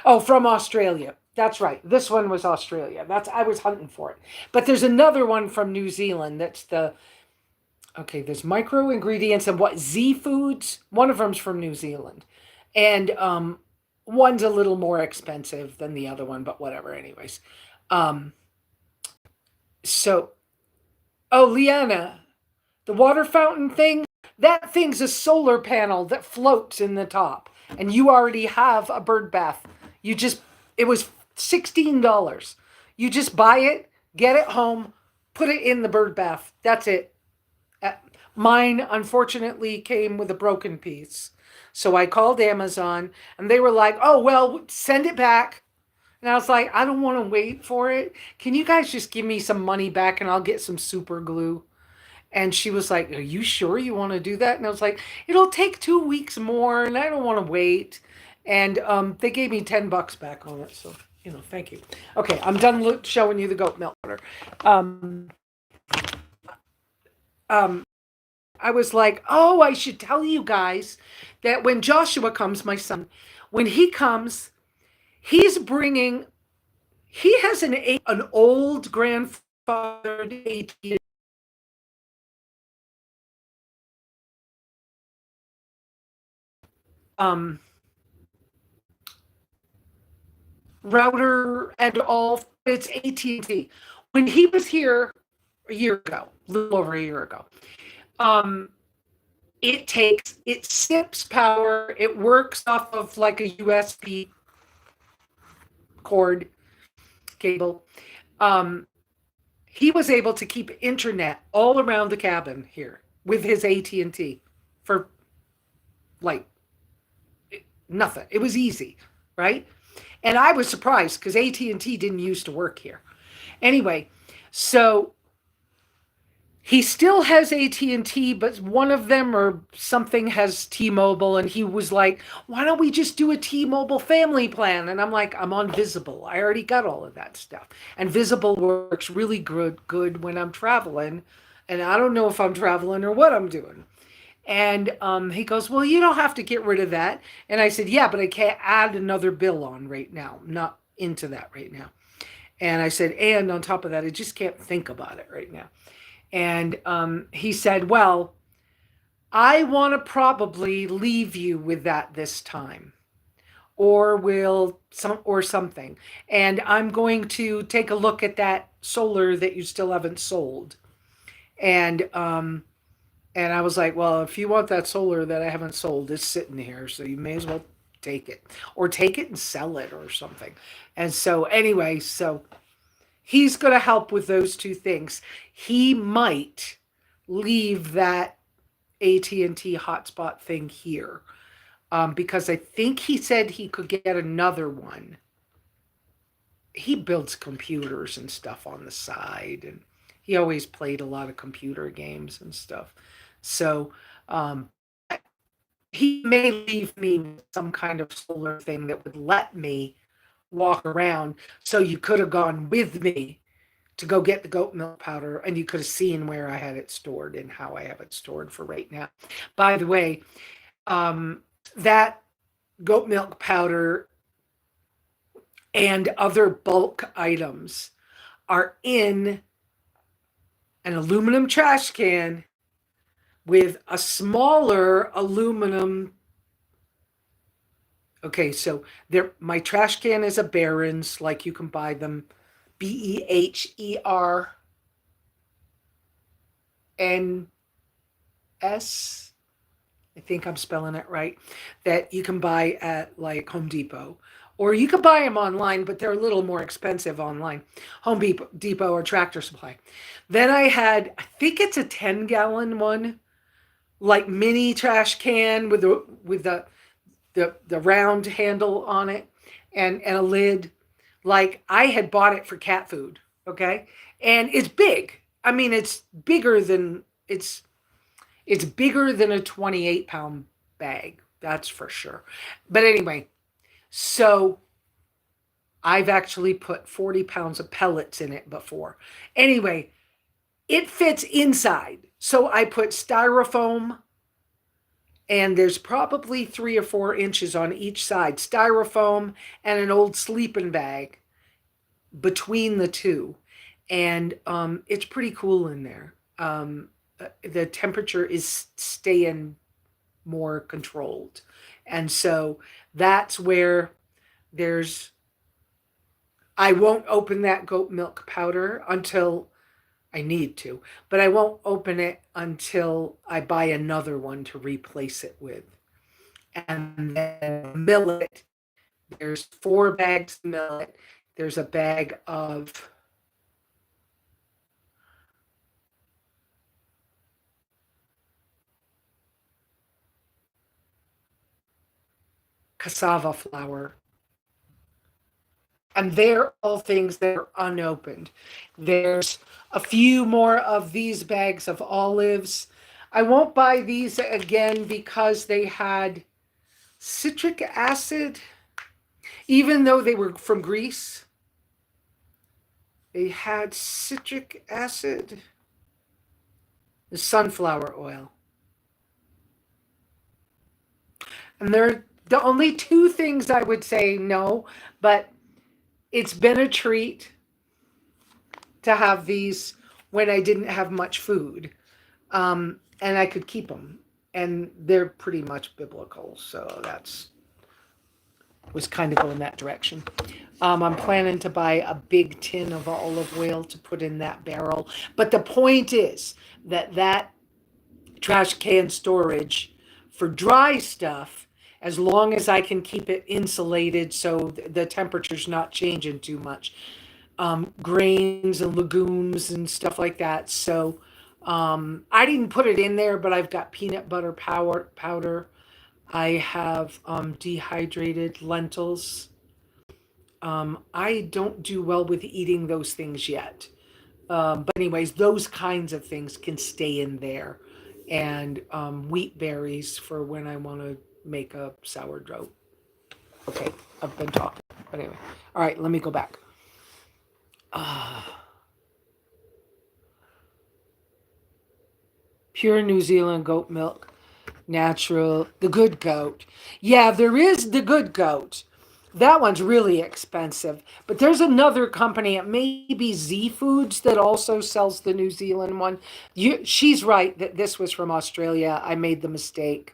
Speaker 1: oh, from Australia. That's right. This one was Australia. I was hunting for it. But there's another one from New Zealand. Okay, there's micro ingredients and what Z foods. One of them's from New Zealand. And one's a little more expensive than the other one, but whatever anyways. So, oh, Liana, the water fountain thing, that thing's a solar panel that floats in the top. And you already have a bird bath. It was $16. You just buy it, get it home, put it in the bird bath. That's it. Mine, unfortunately, came with a broken piece. So I called Amazon and they were like, oh, well, send it back. And I was like, I don't want to wait for it. Can you guys just give me some money back and I'll get some super glue? And she was like, are you sure you want to do that? And I was like, it'll take 2 weeks more and I don't want to wait. And they gave me $10 back on it. So, thank you. Okay, I'm done showing you the goat milk water. I was like, oh, I should tell you guys that when Joshua comes, my son, when he comes, he has an old grandfather um, router and all. It's AT&T. When he was here a year ago, a little over a year ago, it sips power. It works off of like a USB cord cable. He was able to keep internet all around the cabin here with his AT&T for like nothing. It was easy, right? And I was surprised because AT&T didn't used to work here. Anyway, so he still has AT&T, but one of them or something has T-Mobile, and he was like, why don't we just do a T-Mobile family plan? And I'm like, I'm on Visible. I already got all of that stuff. And Visible works really good when I'm traveling, and I don't know if I'm traveling or what I'm doing. And he goes, well, you don't have to get rid of that. And I said, yeah, but I can't add another bill on right now. I'm not into that right now. And I said, and on top of that, I just can't think about it right now. And he said, well, I want to probably leave you with that this time or something. And I'm going to take a look at that solar that you still haven't sold. And And I was like, well, if you want that solar that I haven't sold, it's sitting here, so you may as well take it, or take it and sell it or something. And so anyway, so he's going to help with those two things. He might leave that AT&T hotspot thing here, because I think he said he could get another one. He builds computers and stuff on the side, and he always played a lot of computer games and stuff. So um, he may leave me with some kind of solar thing that would let me walk around. So you could have gone with me to go get the goat milk powder, and you could have seen where I had it stored and how I have it stored for right now. By the way, that goat milk powder and other bulk items are in an aluminum trash can with a smaller aluminum. Okay, so there, my trash can is a Barron's, like you can buy them, BEHERNS. I think I'm spelling it right. That you can buy at like Home Depot, or you can buy them online, but they're a little more expensive online. Home Depot or Tractor Supply. Then I had, I think it's a 10-gallon one, like mini trash can with the round handle on it, and a lid. Like I had bought it for cat food, okay? And it's big. I mean, it's bigger than a 28-pound bag, that's for sure. But anyway, so I've actually put 40 pounds of pellets in it before. Anyway, it fits inside. So I put styrofoam, and there's probably 3 or 4 inches on each side, styrofoam and an old sleeping bag between the two. And it's pretty cool in there. The temperature is staying more controlled. And so that's where there's, I won't open that goat milk powder until I need to, but I won't open it until I buy another one to replace it with. And then millet, there's 4 bags of millet. There's a bag of cassava flour. And they're all things that are unopened. There's a few more of these bags of olives. I won't buy these again because they had citric acid, even though they were from Greece. They had citric acid, the sunflower oil. And they're the only two things I would say no, but it's been a treat to have these when I didn't have much food. And I could keep them. And they're pretty much biblical, so that's was kind of going that direction. I'm planning to buy a big tin of olive oil to put in that barrel. But the point is that trash can storage for dry stuff, as long as I can keep it insulated so the temperature's not changing too much, grains and legumes and stuff like that. So I didn't put it in there, but I've got peanut butter powder. I have dehydrated lentils. I don't do well with eating those things yet. But anyways, those kinds of things can stay in there. And wheat berries for when I want to make a sourdough. Okay, I've been talking. But anyway, all right, let me go back. Pure New Zealand goat milk, natural, the good goat. Yeah, there is the good goat. That one's really expensive. But there's another company, it may be Z Foods, that also sells the New Zealand one. She's right that this was from Australia. I made the mistake.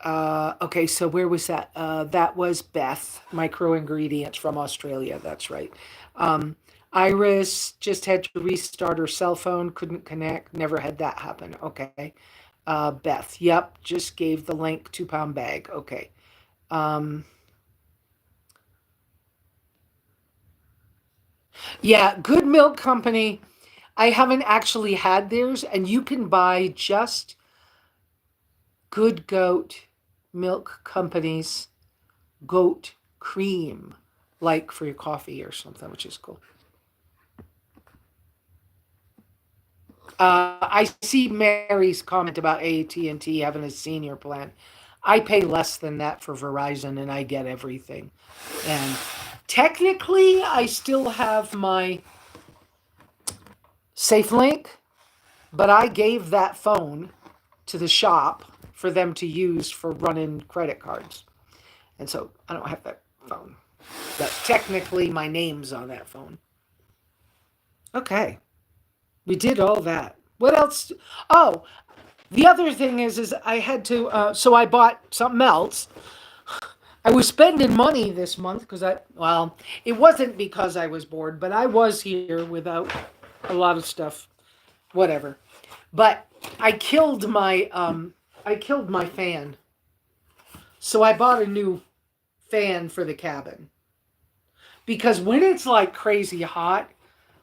Speaker 1: Okay, so where was that? That was Beth, micro ingredients from Australia. That's right. Iris just had to restart her cell phone, couldn't connect, never had that happen. Okay. Beth, yep, just gave the link, 2 pound bag. Okay. Um, yeah, Good Milk Company. I haven't actually had theirs, and you can buy just Good Goat Milk Company's goat cream, like for your coffee or something, which is cool. I see Mary's comment about AT&T having a senior plan. I pay less than that for Verizon, and I get everything. And technically, I still have my SafeLink, but I gave that phone to the shop for them to use for running credit cards. And so I don't have that phone. But technically, my name's on that phone. Okay. We did all that. What else? Oh, the other thing is I had to, so I bought something else. I was spending money this month because well, it wasn't because I was bored, but I was here without a lot of stuff, whatever. But I killed my fan. So I bought a new fan for the cabin. Because when it's like crazy hot,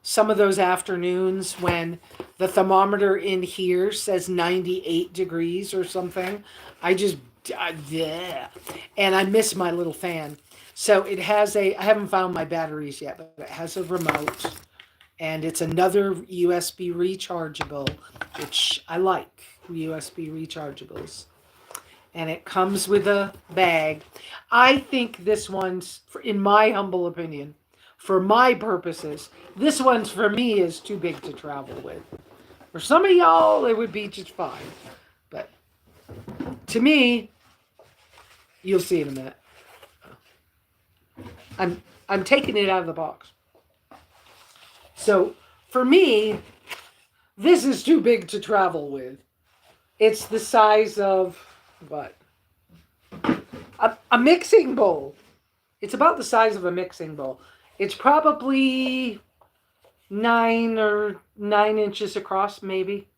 Speaker 1: some of those afternoons when the thermometer in here says 98 degrees or something, I just, yeah. And I miss my little fan. So it has I haven't found my batteries yet, but it has a remote. And it's another USB rechargeable, which I like, USB rechargeables. And it comes with a bag. I think this one's, in my humble opinion, for my purposes, this one's for me is too big to travel with. For some of y'all, it would be just fine. But to me, you'll see in a minute. I'm taking it out of the box. So for me, this is too big to travel with. It's the size of what? A mixing bowl. It's about the size of a mixing bowl. It's probably 9 inches across, maybe.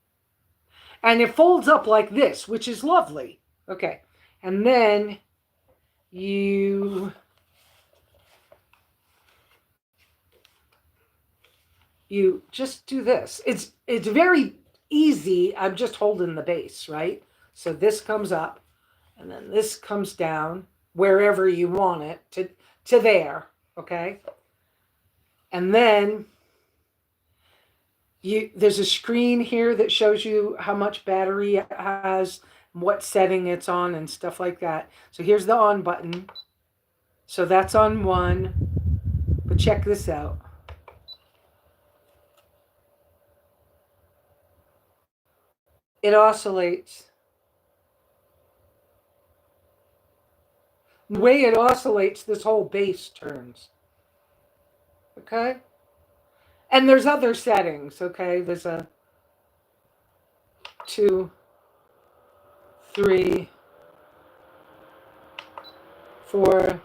Speaker 1: And it folds up like this, which is lovely. Okay. And then you just do this. It's very easy. I'm just holding the base, right? So this comes up, and then this comes down wherever you want it to there, okay? And then there's a screen here that shows you how much battery it has, what setting it's on, and stuff like that. So here's the on button. So that's on one. But check this out. It oscillates. The way it oscillates, this whole base turns. Okay? And there's other settings, okay? There's a 2, 3, 4,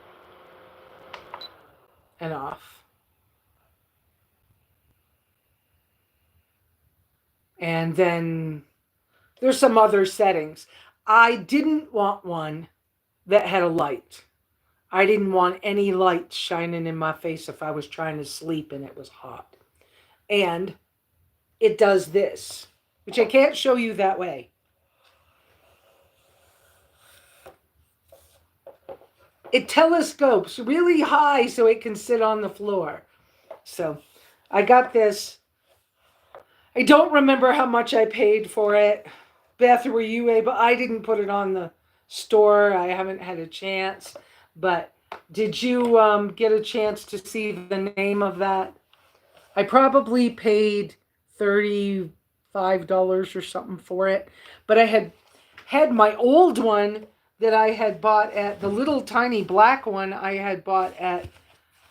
Speaker 1: and off. And then there's some other settings. I didn't want one that had a light. I didn't want any light shining in my face if I was trying to sleep and it was hot. And it does this, which I can't show you that way. It telescopes really high so it can sit on the floor. So I got this. I don't remember how much I paid for it. Beth, were you able? I didn't put it on the store. I haven't had a chance. But did you get a chance to see the name of that? I probably paid $35 or something for it. But I had my old one that I had bought at the little tiny black one I had bought at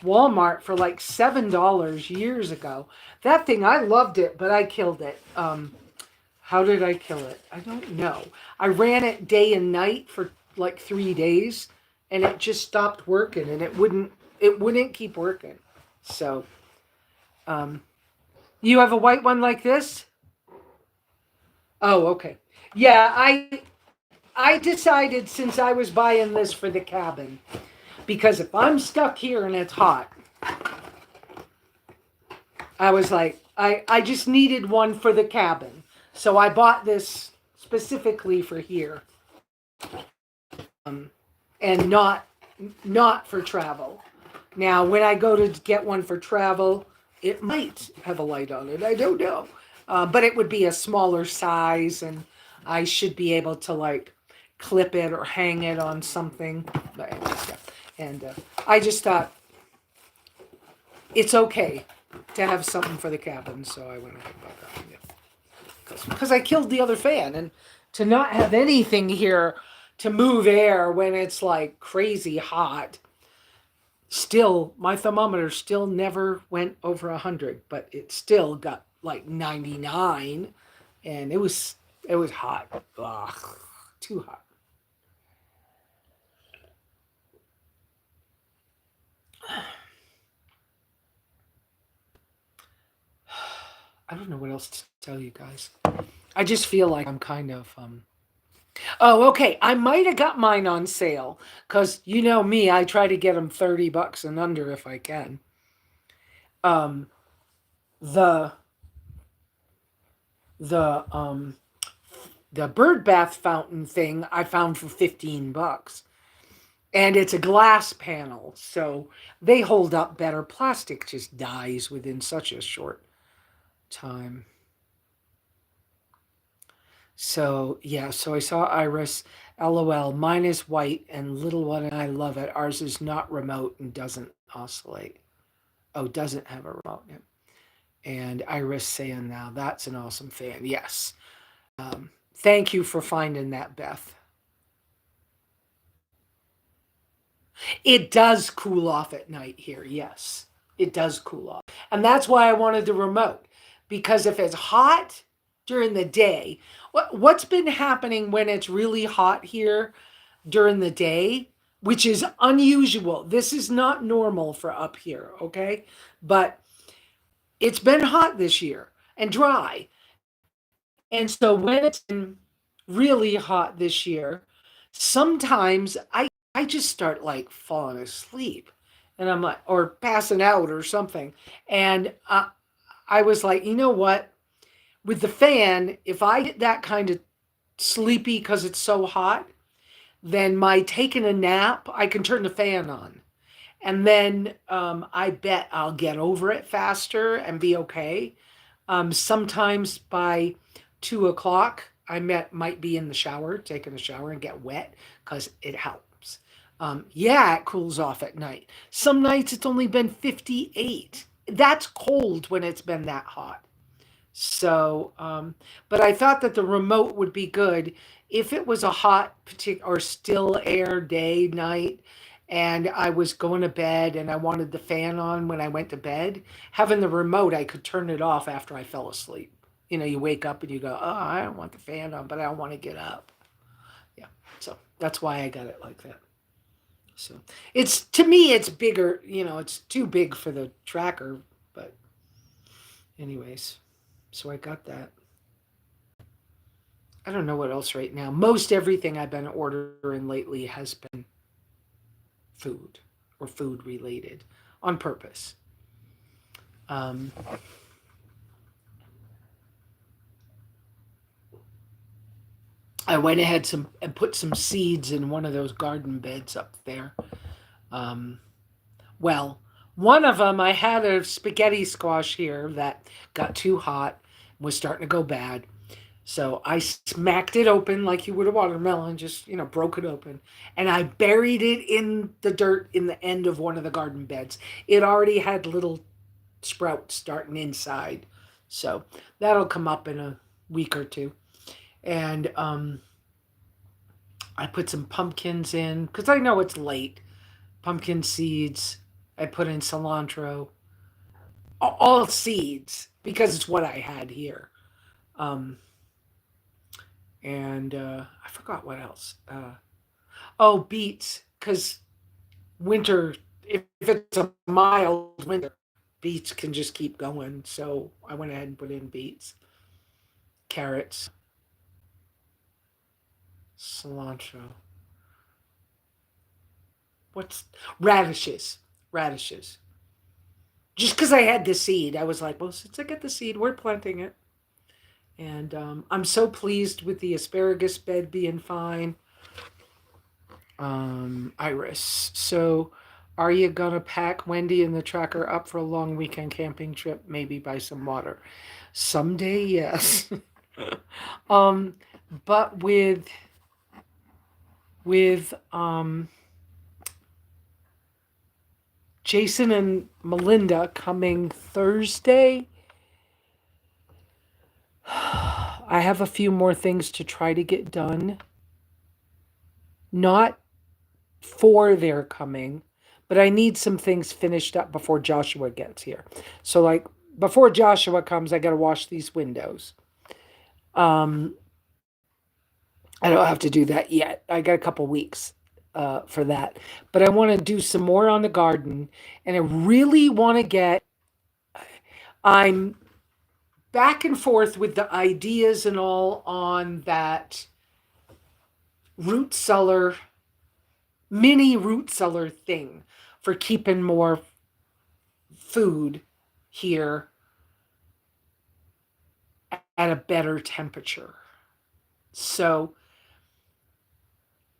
Speaker 1: Walmart for like $7 years ago. That thing, I loved it, but I killed it. How did I kill it? I don't know. I ran it day and night for like 3 days, and it just stopped working, and it wouldn't keep working. So Um, you have a white one like this? Oh, okay. Yeah, I decided since I was buying this for the cabin, because if I'm stuck here and it's hot, I was like, I just needed one for the cabin. So I bought this specifically for here. And not for travel. Now, when I go to get one for travel, it might have a light on it. I don't know. But it would be a smaller size, and I should be able to like clip it or hang it on something. But anyways, yeah. And I just thought it's okay to have something for the cabin, so I went ahead and bought that one. Yeah. Because I killed the other fan, and to not have anything here to move air when it's like crazy hot. Still, my thermometer still never went over 100, but it still got like 99, and it was hot. Ugh, too hot. I don't know what else to tell you guys. I just feel like I'm kind of Oh, okay. I might have got mine on sale because you know me, I try to get them $30 and under if I can. Um, the the um the bird bath fountain thing I found for $15. And it's a glass panel, so they hold up better. Plastic just dies within such a short time. So yeah, so I saw Iris. LOL. Mine is white and little one, and I love it. Ours is not remote and doesn't oscillate. Oh, doesn't have a remote. Yeah. And Iris saying now that's an awesome fan. Yes. Thank you for finding that, Beth. It does cool off at night here. Yes, it does cool off. And that's why I wanted the remote. Because if it's hot during the day, what's been happening when it's really hot here during the day, which is unusual. This is not normal for up here, okay? But it's been hot this year and dry. And so when it's been really hot this year, sometimes I just start like falling asleep, and I'm like, or passing out or something. And I was like, you know what? With the fan, if I get that kind of sleepy because it's so hot, then my taking a nap, I can turn the fan on. And then I bet I'll get over it faster and be okay. Sometimes by 2 o'clock, might be in the shower, taking a shower and get wet because it helps. Yeah, it cools off at night. Some nights it's only been 58. That's cold when it's been that hot. So, but I thought that the remote would be good if it was a hot or still air day, night, and I was going to bed and I wanted the fan on when I went to bed. Having the remote, I could turn it off after I fell asleep. You know, you wake up and you go, oh, I don't want the fan on, but I don't want to get up. Yeah. So that's why I got it like that. So it's, to me, it's bigger, it's too big for the tracker, but anyways. So I got that. I don't know what else right now. Most everything I've been ordering lately has been food or food related on purpose. Um, I went ahead and put some seeds in one of those garden beds up there. Um, well, one of them, I had a spaghetti squash here that got too hot, was starting to go bad. So I smacked it open like you would a watermelon, just, broke it open. And I buried it in the dirt in the end of one of the garden beds. It already had little sprouts starting inside. So that'll come up in a week or two. And I put some pumpkins in because I know it's late. Pumpkin seeds. I put in cilantro. All seeds because it's what I had here. Um, and I forgot what else. Oh, beets, because winter, if it's a mild winter, beets can just keep going. So I went ahead and put in beets, carrots, cilantro. What's radishes? Radishes. Just because I had the seed, I was like, well, since I get the seed, we're planting it. And I'm so pleased with the asparagus bed being fine. Iris. So, are you gonna pack Wendy and the tracker up for a long weekend camping trip? Maybe buy some water. Someday, yes. um, but with Jason and Melinda coming Thursday, I have a few more things to try to get done. Not for their coming, but I need some things finished up before Joshua gets here. So, like, before Joshua comes, I got to wash these windows. Um, I don't have to do that yet. I got a couple weeks for that, but I want to do some more on the garden, and I really want to get. I'm back and forth with the ideas and all on that root cellar, mini root cellar thing for keeping more food here at a better temperature. So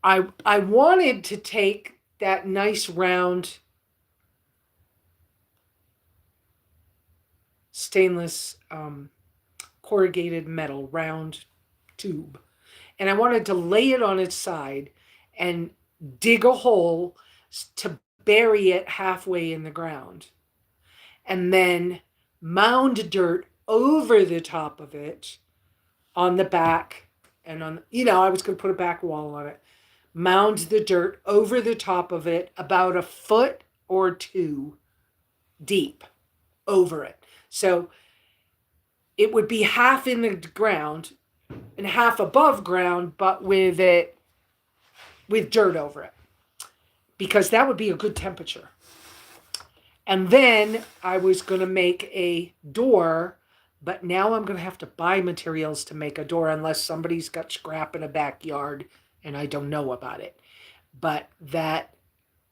Speaker 1: I wanted to take that nice round stainless corrugated metal round tube, and I wanted to lay it on its side and dig a hole to bury it halfway in the ground, and then mound dirt over the top of it on the back, and on, I was going to put a back wall on it, mound the dirt over the top of it about a foot or two deep over it. So it would be half in the ground and half above ground, but with dirt over it, because that would be a good temperature. And then I was going to make a door, but now I'm going to have to buy materials to make a door unless somebody's got scrap in a backyard and I don't know about it. But that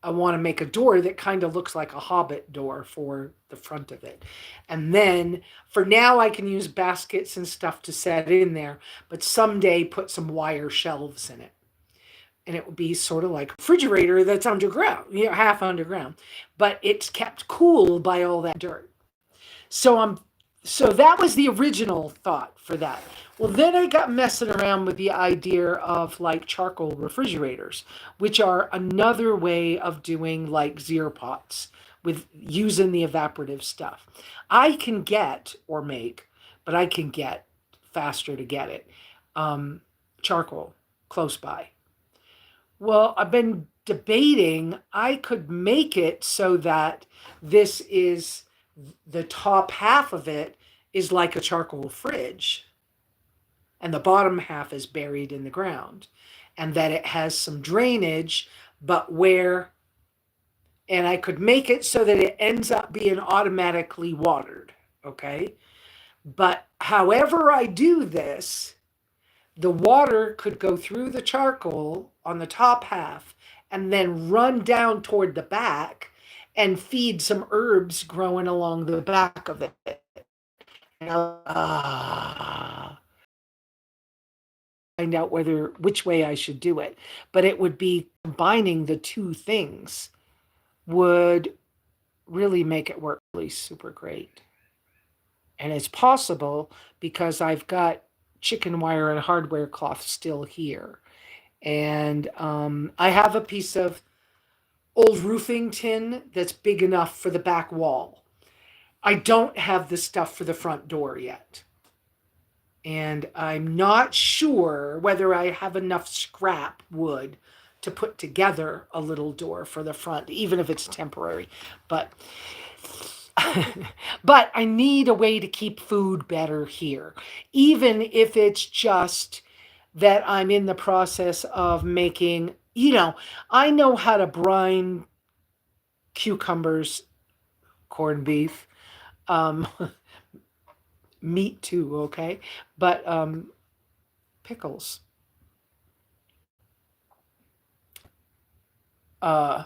Speaker 1: I want to make a door that kind of looks like a hobbit door for the front of it. And then for now, I can use baskets and stuff to set in there, but someday put some wire shelves in it. And it would be sort of like a refrigerator that's underground, half underground, but it's kept cool by all that dirt. So that was the original thought for that. Well, then I got messing around with the idea of like charcoal refrigerators, which are another way of doing like zero pots with using the evaporative stuff. I can get or make, but I can get faster to get it. Charcoal close by. Well, I've been debating I could make it so that this is the top half of it is like a charcoal fridge and the bottom half is buried in the ground, and that it has some drainage, but where, and I could make it so that it ends up being automatically watered. Okay. But however I do this, the water could go through the charcoal on the top half and then run down toward the back and feed some herbs growing along the back of it. Find out which way I should do it. But it would be combining the two things would really make it work really super great. And it's possible because I've got chicken wire and hardware cloth still here. And I have a piece of old roofing tin that's big enough for the back wall. I don't have the stuff for the front door yet. And I'm not sure whether I have enough scrap wood to put together a little door for the front, even if it's temporary. But but I need a way to keep food better here, even if it's just that I'm in the process of making, I know how to brine cucumbers, corned beef, Um, meat too, okay? But pickles. Uh,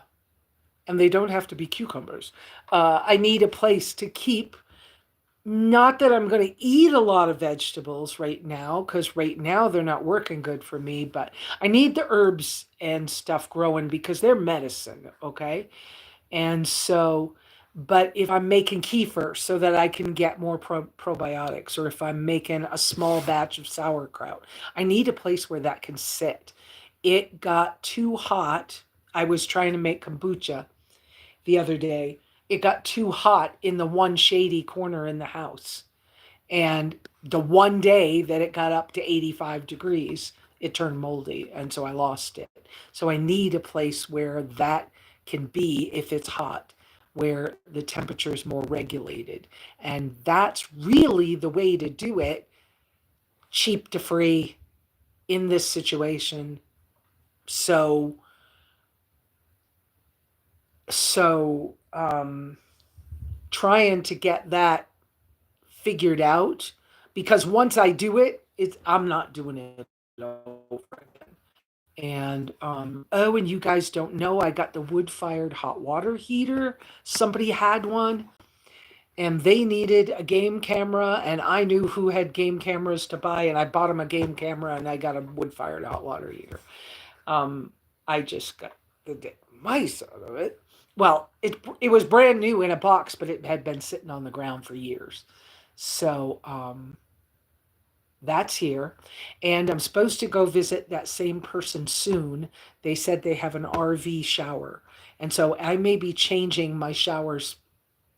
Speaker 1: and they don't have to be cucumbers. I need a place to keep. Not that I'm going to eat a lot of vegetables right now, because right now they're not working good for me, but I need the herbs and stuff growing because they're medicine, okay? And so, but if I'm making kefir so that I can get more probiotics, or if I'm making a small batch of sauerkraut, I need a place where that can sit. It got too hot. I was trying to make kombucha the other day. It got too hot in the one shady corner in the house. And the one day that it got up to 85 degrees, it turned moldy. And so I lost it. So I need a place where that can be if it's hot, where the temperature is more regulated. And that's really the way to do it, cheap to free in this situation. So, so trying to get that figured out, because once I do it, I'm not doing it over again. And oh, and you guys don't know, I got the wood-fired hot water heater. Somebody had one, and they needed a game camera, and I knew who had game cameras to buy, and I bought them a game camera, and I got a wood-fired hot water heater. Um, I just got the mice out of it. Well, it was brand new in a box, but it had been sitting on the ground for years. So that's here. And I'm supposed to go visit that same person soon. They said they have an RV shower. And so I may be changing my showers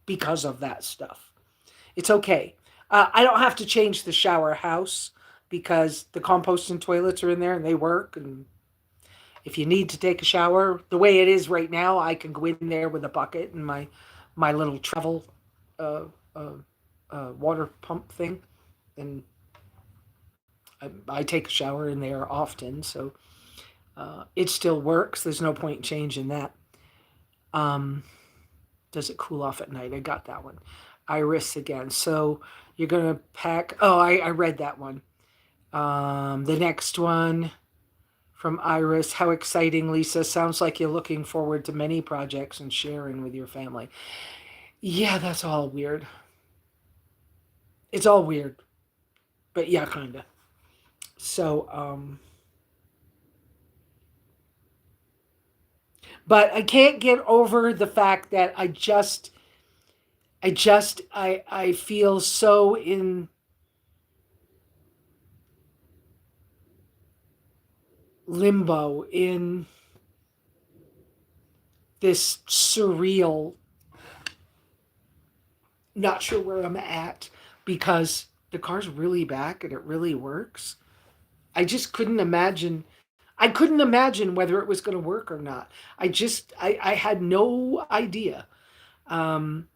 Speaker 1: because of that stuff. It's okay. I don't have to change the shower house because the compost and toilets are in there and they work. And if you need to take a shower, the way it is right now, I can go in there with a bucket and my little travel uh, uh, water pump thing, and I take a shower in there often, so it still works. There's no point in changing that. Um, does it cool off at night? I got that one. Iris again. So you're gonna pack. Oh, I read that one. The next one from Iris. How exciting, Lesa. Sounds like you're looking forward to many projects and sharing with your family. Yeah, that's all weird. It's all weird, but yeah, kinda. So, but I can't get over the fact that I feel so in limbo, in this surreal, not sure where I'm at, because the car's really back and it really works. I just couldn't imagine. I couldn't imagine whether it was going to work or not. I had no idea. Um,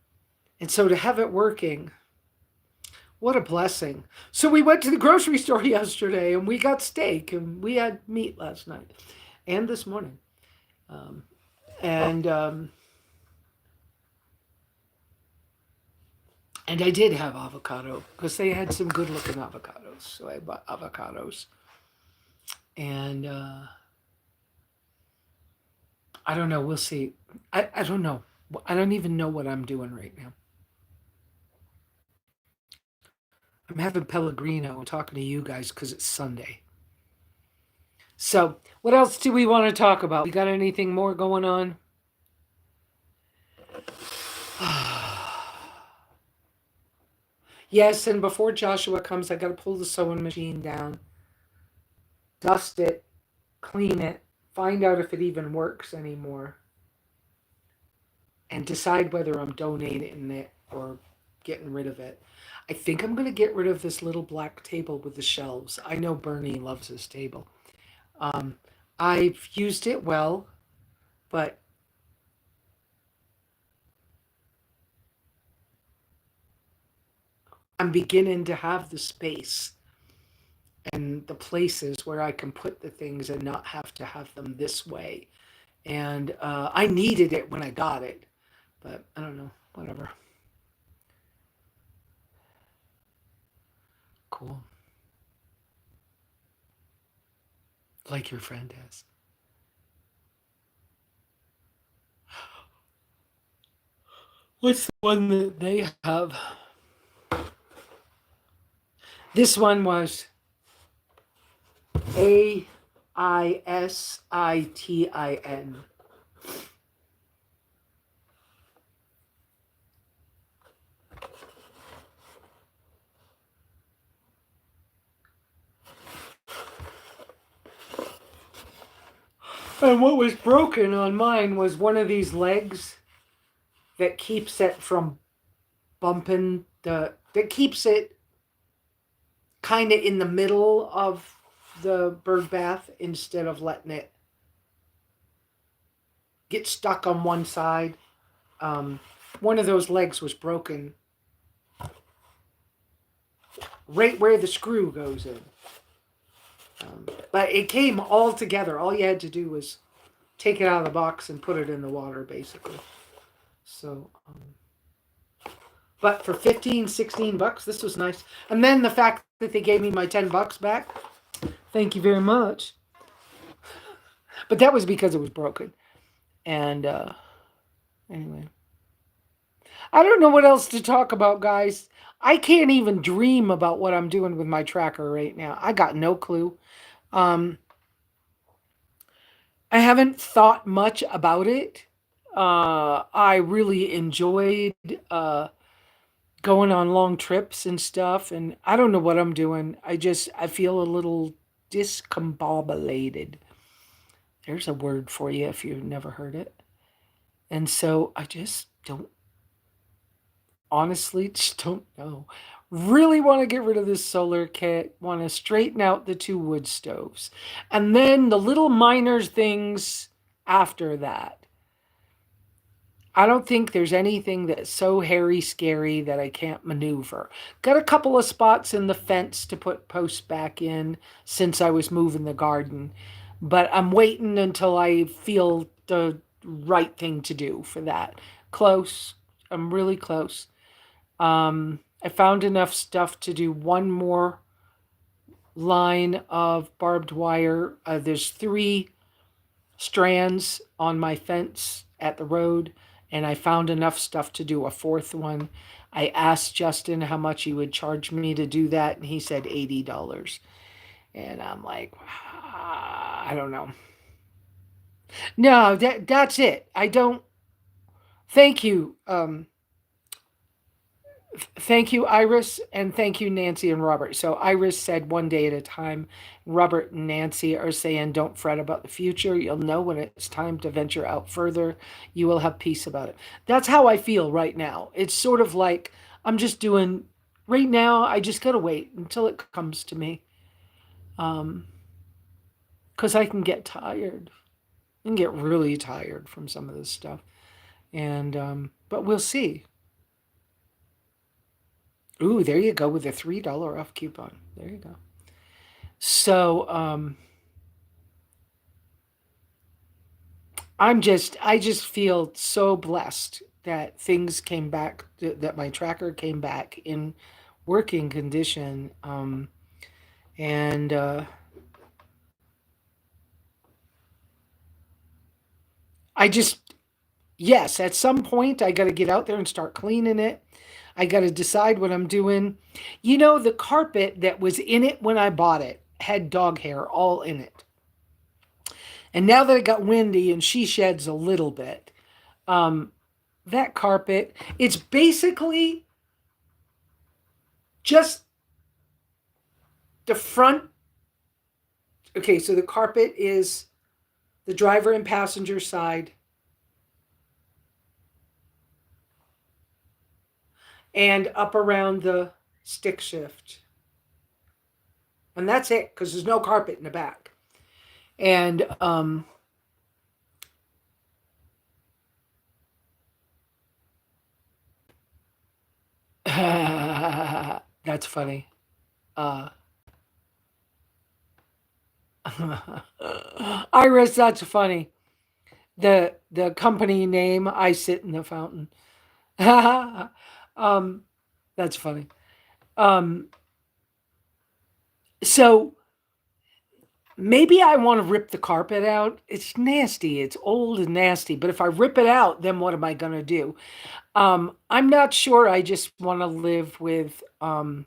Speaker 1: and so to have it working, what a blessing. So we went to the grocery store yesterday and we got steak and we had meat last night and this morning. Um, and um, and I did have avocado because they had some good looking avocados. So I bought avocados. And I don't know. We'll see. I don't know. I don't even know what I'm doing right now. I'm having Pellegrino and talking to you guys because it's Sunday. So, what else do we want to talk about? We got anything more going on? Yes, and before Joshua comes, I got to pull the sewing machine down, dust it, clean it, find out if it even works anymore, and decide whether I'm donating it or getting rid of it. I think I'm going to get rid of this little black table with the shelves. I know Bernie loves this table. Um, I've used it well, but I'm beginning to have the space and the places where I can put the things and not have to have them this way. And I needed it when I got it, but I don't know, whatever. cool. Like your friend has. What's the one that they have? This one was AISITIN. And what was broken on mine was one of these legs that keeps it from bumping that keeps it kind of in the middle of the bird bath instead of letting it get stuck on one side. One of those legs was broken right where the screw goes in. But it came all together. All you had to do was take it out of the box and put it in the water, basically. So, but for 15, 16 bucks, this was nice. And then the fact that they gave me my 10 bucks back, thank you very much. But that was because it was broken. And anyway, I don't know what else to talk about, guys. I can't even dream about what I'm doing with my tracker right now. I got no clue. I haven't thought much about it. I really enjoyed going on long trips and stuff, and I don't know what I'm doing. I feel a little discombobulated. There's a word for you if you've never heard it. And so I just don't, honestly, just don't know. Really want to get rid of this solar kit, want to straighten out the 2 wood stoves. And then the little minor things after that. I don't think there's anything that's so hairy scary that I can't maneuver. Got a couple of spots in the fence to put posts back in since I was moving the garden. But I'm waiting until I feel the right thing to do for that. Close. I'm really close. I found enough stuff to do one more line of barbed wire. There's 3 strands on my fence at the road, and I found enough stuff to do a 4th one. I asked Justin how much he would charge me to do that, and he said $80. And I'm like, I don't know. No, that's it. I don't. Thank you. Thank you, Iris, and thank you, Nancy and Robert. So Iris said one day at a time. Robert and Nancy are saying, don't fret about the future. You'll know when it's time to venture out further. You will have peace about it. That's how I feel right now. It's sort of like I'm just doing, right now, I just got to wait until it comes to me. Because I can get tired. I can get really tired from some of this stuff. And, but we'll see. Ooh, there you go with a $3 off coupon. There you go. So I just feel so blessed that things came back, that my tracker came back in working condition. And I just, yes, at some point I got to get out there and start cleaning it. I got to decide what I'm doing. You know, the carpet that was in it when I bought it had dog hair all in it. And now that I got Wendy and she sheds a little bit, that carpet, it's basically just the front. Okay, so the carpet is the driver and passenger side, and up around the stick shift. And that's it, because there's no carpet in the back. And that's funny. Iris, that's funny. The company name, I sit in the fountain. That's funny. Um, So maybe I want to rip the carpet out. It's nasty. It's old and nasty. But if I rip it out, then what am I going to do? I'm not sure. I just want to live with, because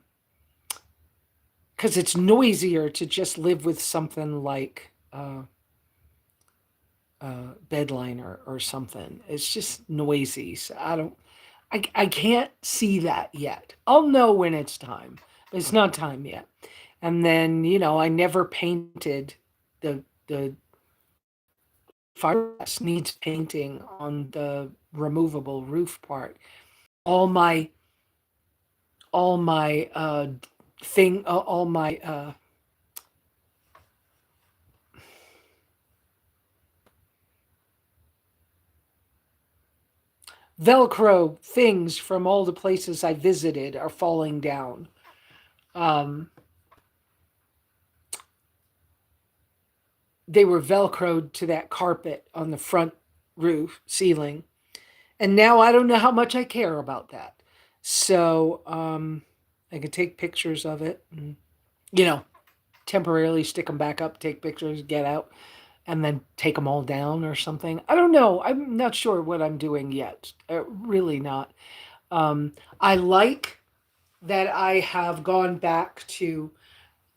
Speaker 1: it's noisier to just live with something like bed liner or something. It's just noisy. So I can't see that yet. I'll know when it's time, but it's not time yet. And then, I never painted the fireplace needs painting on the removable roof part. All my all my thing all my Velcro things from all the places I visited are falling down. Um, they were Velcroed to that carpet on the front roof ceiling. And now I don't know how much I care about that. So I could take pictures of it and, you know, temporarily stick them back up, take pictures, get out, and then take them all down or something. I don't know. I'm not sure what I'm doing yet. Really not. I like that I have gone back to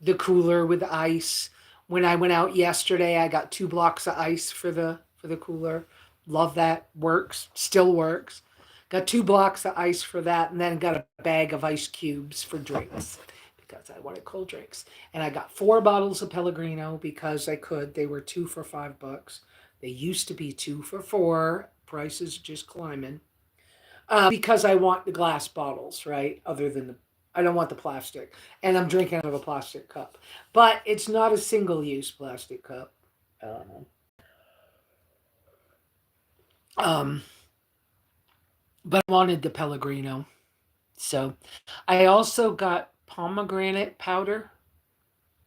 Speaker 1: the cooler with ice. When I went out yesterday, I got 2 blocks of ice for the cooler. Love that. Works. Still works. Got 2 blocks of ice for that, and then got a bag of ice cubes for drinks because I wanted cold drinks. And I got 4 bottles of Pellegrino because I could. They were 2 for $5. They used to be 2 for $4. Prices just climbing. Because I want the glass bottles, right? Other than I don't want the plastic. And I'm drinking out of a plastic cup. But it's not a single use plastic cup. Um, um, but I wanted the Pellegrino. So I also got pomegranate powder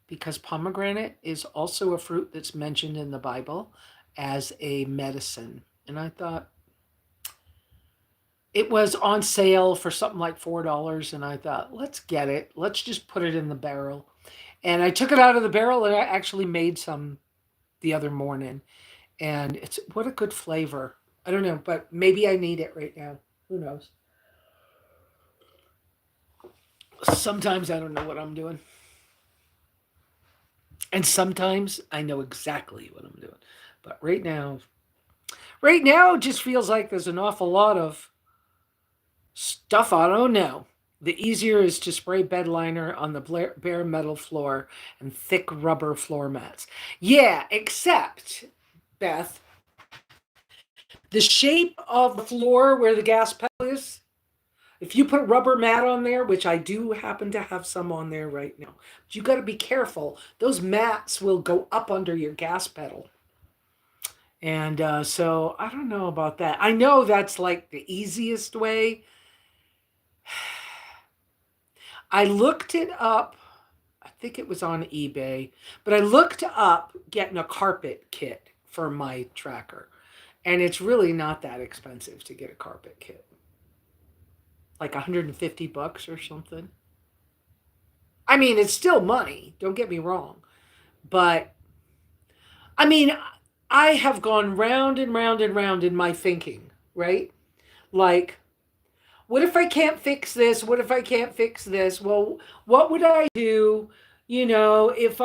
Speaker 1: because pomegranate is also a fruit that's mentioned in the Bible as a medicine. And I thought it was on sale for something like $4. And I thought, let's get it. Let's just put it in the barrel. And I took it out of the barrel and I actually made some the other morning. And it's what a good flavor. I don't know, but maybe I need it right now. Who knows? Sometimes I don't know what I'm doing. And sometimes I know exactly what I'm doing. But right now it just feels like there's an awful lot of stuff I don't know. The easier is to spray bed liner on the bare metal floor and thick rubber floor mats. Yeah, except, Beth, the shape of the floor where the gas pedal is, if you put rubber mat on there, which I do happen to have some on there right now, but you got to be careful. Those mats will go up under your gas pedal. And so I don't know about that. I know that's like the easiest way. I looked it up. I think it was on eBay, but I looked up getting a carpet kit for my tracker. And it's really not that expensive to get a carpet kit. Like $150 or something. I mean, it's still money, don't get me wrong. But I mean, I have gone round and round and round in my thinking, right? Like, what if I can't fix this? What if I can't fix this? Well, what would I do, if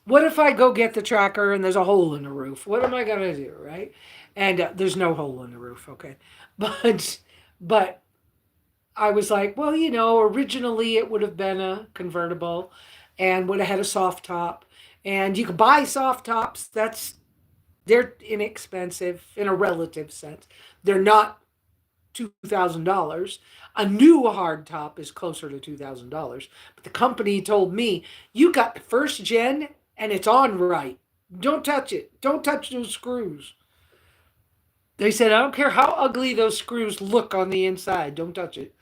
Speaker 1: what if I go get the tracker and there's a hole in the roof? What am I going to do, right? And there's no hole in the roof, okay? But but I was like, well, originally it would have been a convertible and would have had a soft top. And you could buy soft tops. They're inexpensive in a relative sense. They're not $2,000. A new hard top is closer to $2,000. But the company told me, you got the first gen and it's on right. Don't touch it. Don't touch those screws. They said, I don't care how ugly those screws look on the inside. Don't touch it.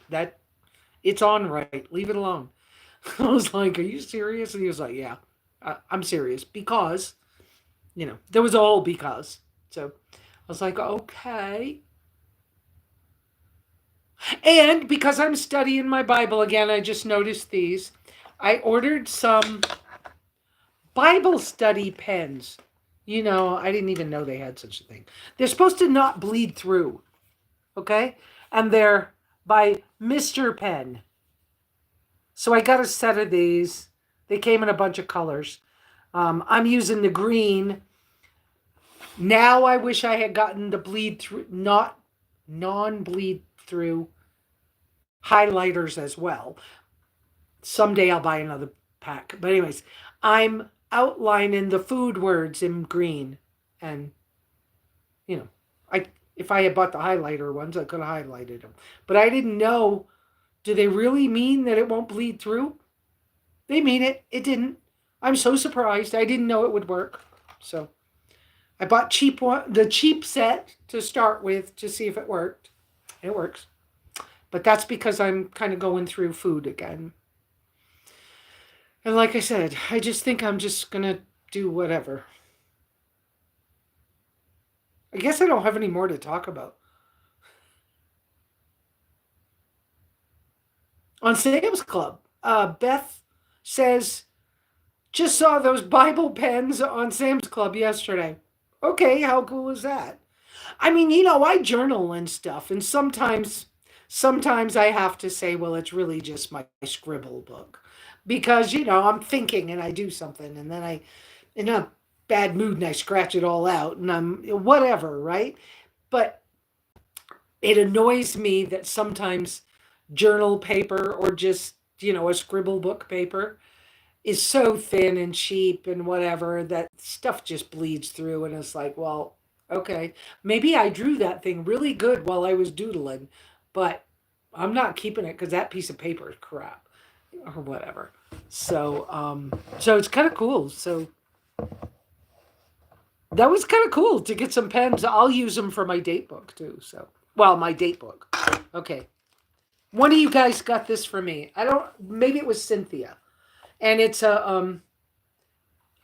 Speaker 1: It's on right. Leave it alone. I was like, are you serious? And he was like, yeah, I'm serious because, there was a whole because. So I was like, okay. And because I'm studying my Bible again, I just noticed these. I ordered some Bible study pens. You know, I didn't even know they had such a thing. They're supposed to not bleed through, okay? And they're by Mr. Pen. So I got a set of these. They came in a bunch of colors. I'm using the green. Now I wish I had gotten the bleed through, not non-bleed through highlighters as well. Someday I'll buy another pack. But anyways, I'm outlining the food words in green. And, you know, I if I had bought the highlighter ones, I could have highlighted them. But I didn't know, do they really mean that it won't bleed through? They mean it. It didn't. I'm so surprised. I didn't know it would work. So I bought the cheap set to start with to see if it worked. It works. But that's because I'm kind of going through food again. And like I said, I just think I'm just going to do whatever. I guess I don't have any more to talk about. On Sam's Club, Beth says, just saw those Bible pens on Sam's Club yesterday. Okay, how cool is that? I mean, you know, I journal and stuff, and sometimes I have to say, well, it's really just my scribble book. Because, you know, I'm thinking and I do something and then in a bad mood and I scratch it all out and I'm whatever, right? But it annoys me that sometimes journal paper or just, you know, a scribble book paper is so thin and cheap and whatever that stuff just bleeds through and it's like, well, okay, maybe I drew that thing really good while I was doodling, but I'm not keeping it because that piece of paper is crap or whatever. So it's kind of cool. So that was kind of cool to get some pens. I'll use them for my date book too. So, well, my date book. Okay. One of you guys got this for me. I don't, maybe it was Cynthia. And it's I've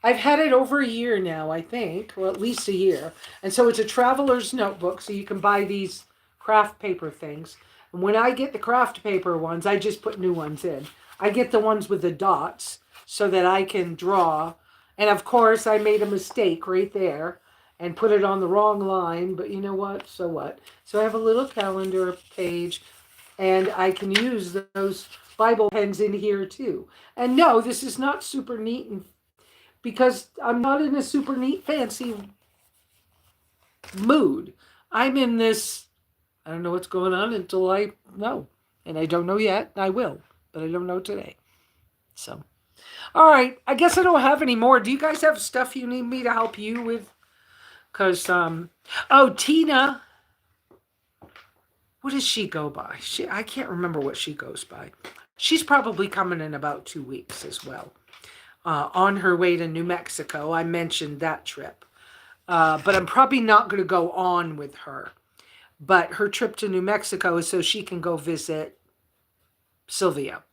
Speaker 1: had it over a year now, I think, or at least a year. And so it's a traveler's notebook. So you can buy these craft paper things. And when I get the craft paper ones, I just put new ones in. I get the ones with the dots so that I can draw. And of course, I made a mistake right there and put it on the wrong line. But you know what? So what? So I have a little calendar page and I can use those Bible pens in here too. And no, this is not super neat and because I'm not in a super neat fancy mood. I'm in this, I don't know what's going on until I know. And I don't know yet. I will, but I don't know today. So, all right. I guess I don't have any more. Do you guys have stuff you need me to help you with? Because, oh, Tina, what does she go by? I can't remember what she goes by. She's probably coming in about 2 weeks as well. On her way to New Mexico. I mentioned that trip. But I'm probably not going to go on with her. But her trip to New Mexico is so she can go visit Sylvia.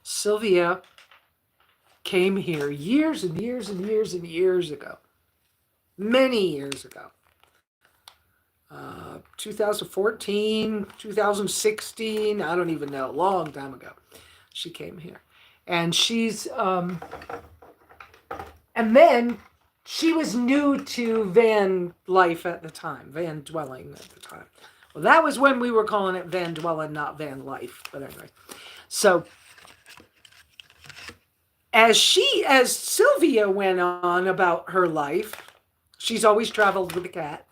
Speaker 1: Sylvia came here years and years and years and years ago. Many years ago. 2014, 2016, I don't even know, a long time ago. She came here. And she's, and then she was new to van life at the time, van dwelling at the time. Well, that was when we were calling it van dwelling, not van life. But anyway, so as Sylvia went on about her life, she's always traveled with a cat.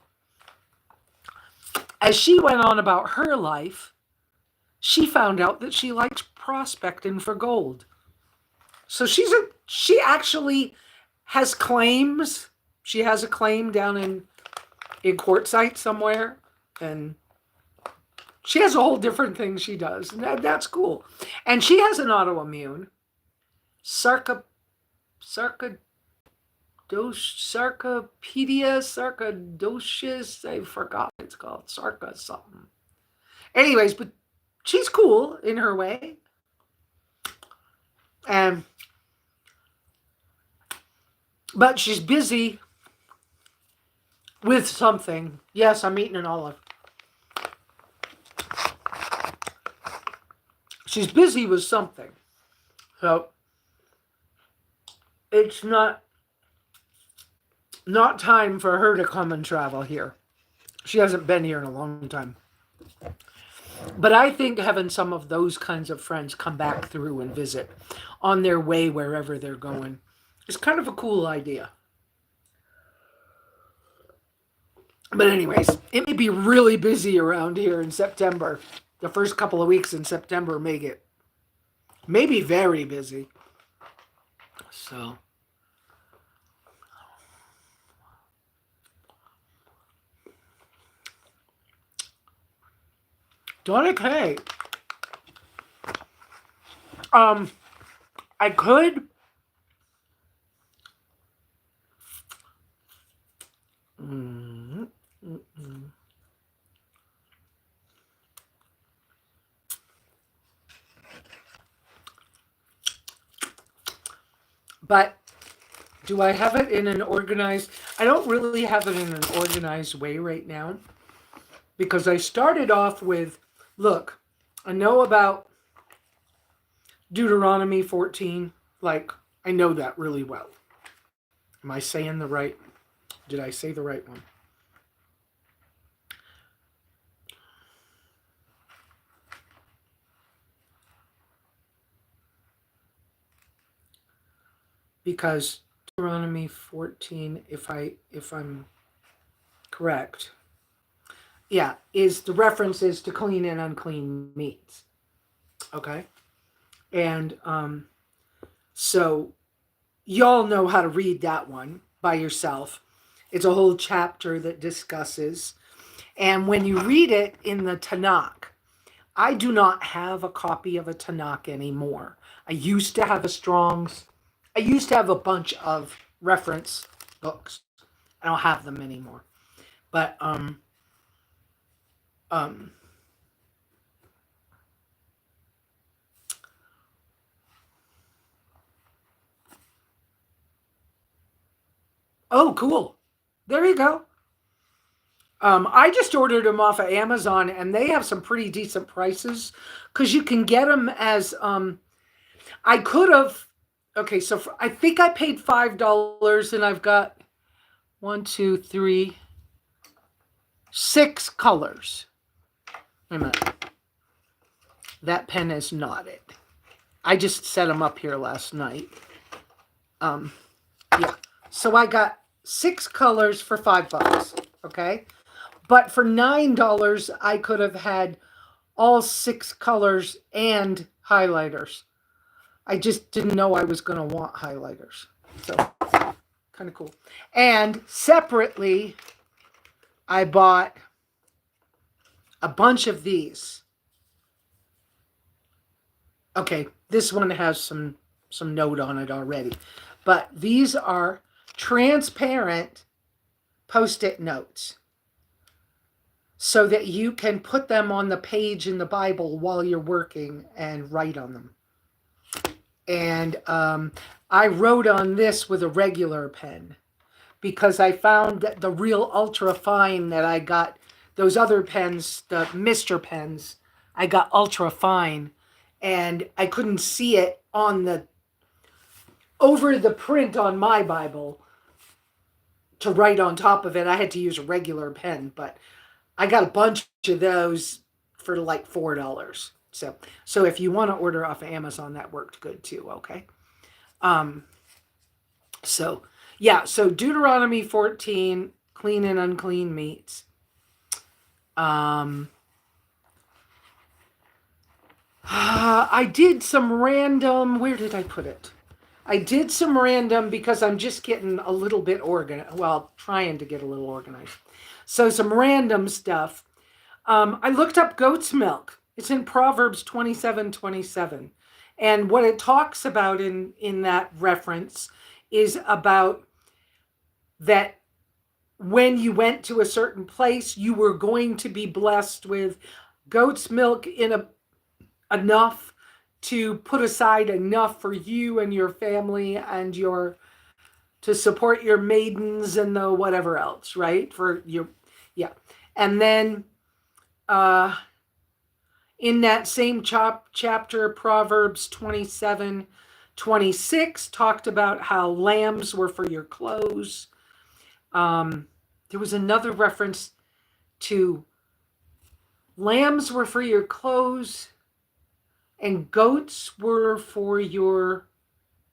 Speaker 1: As she went on about her life, she found out that she liked prospecting for gold. So she actually has claims. She has a claim down in Quartzsite somewhere, and she has a whole different thing she does. And that's cool. And she has an autoimmune, sarcopenia, I forgot what it's called, sarca something. Anyways, but she's cool in her way. But she's busy with something. Yes, I'm eating an olive. she's busy with something. So it's not time for her to come and travel here. She hasn't been here in a long time. But I think having some of those kinds of friends come back through and visit on their way wherever they're going is kind of a cool idea. But anyways, it may be really busy around here in September. The first couple of weeks in September may get maybe very busy. So Donic, hey. I could. But do I have it in an organized? I don't really have it in an organized way right now because I started off with, look, I know about Deuteronomy 14. Like, I know that really well. Am I saying the right? Did I say the right one? Because Deuteronomy 14, if I'm correct, yeah, is the references to clean and unclean meats. Okay? And so y'all know how to read that one by yourself. It's a whole chapter that discusses. And when you read it in the Tanakh, I do not have a copy of a Tanakh anymore. I used to have a Strong's. I used to have a bunch of reference books. I don't have them anymore. But oh, cool. There you go. I just ordered them off of Amazon, and they have some pretty decent prices because you can get them as I could have. Okay, so I think I paid $5, and I've got 1, 2, 3, 6 colors. Wait a minute. That pen is not it. I just set them up here last night. Yeah. So I got 6 colors for $5. Okay. But for $9, I could have had all 6 colors and highlighters. I just didn't know I was going to want highlighters. So, kind of cool. And separately, I bought a bunch of these. Okay, this one has some note on it already. But these are transparent Post-it notes so that you can put them on the page in the Bible while you're working and write on them. And I wrote on this with a regular pen because I found that the real ultra fine that I got, those other pens, the Mr. pens, I got ultra fine, and I couldn't see it on the over the print on my Bible to write on top of it. I had to use a regular pen, but I got a bunch of those for like $4. So if you want to order off of Amazon, that worked good too. Okay. So yeah. So Deuteronomy 14, clean and unclean meats. I did some random. Where did I put it? I did some random because I'm just getting a little bit organized. Well, trying to get a little organized. So some random stuff. I looked up goat's milk. It's in Proverbs 27:27. And what it talks about in that reference is about that when you went to a certain place, you were going to be blessed with goat's milk in enough to put aside enough for you and your family and to support your maidens and the whatever else, right? For your, yeah. And then In that same chapter, Proverbs 27:26 talked about how lambs were for your clothes. There was another reference to lambs were for your clothes and goats were for your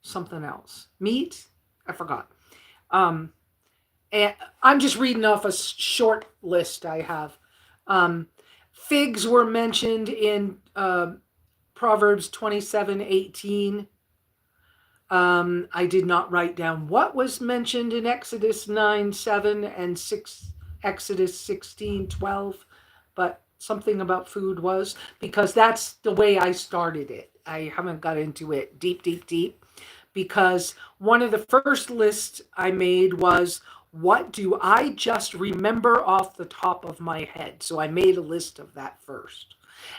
Speaker 1: something else. Meat? I forgot. And I'm just reading off a short list I have. Figs were mentioned in Proverbs 27:18. I did not write down what was mentioned in Exodus 9:7 and Exodus 16:12, but something about food was, because that's the way I started it. I haven't got into it deep, because one of the first lists I made was, what do I just remember off the top of my head? So I made a list of that first.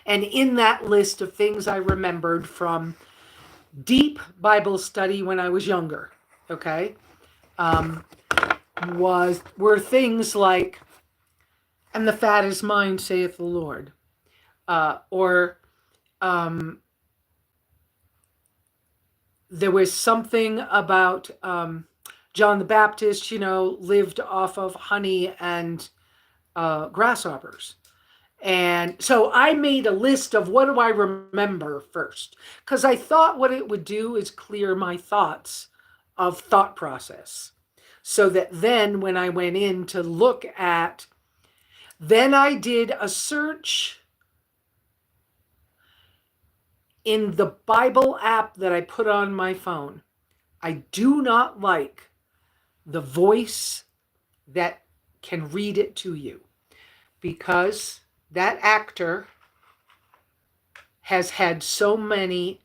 Speaker 1: And in that list of things I remembered from deep Bible study when I was younger, okay, were things like, and the fat is mine, saith the Lord, or there was something about John the Baptist, lived off of honey and grasshoppers. And so I made a list of what do I remember first, because I thought what it would do is clear my thoughts of thought process, so that then when I went in to look at, then I did a search in the Bible app that I put on my phone. I do not like the voice that can read it to you, because that actor has had so many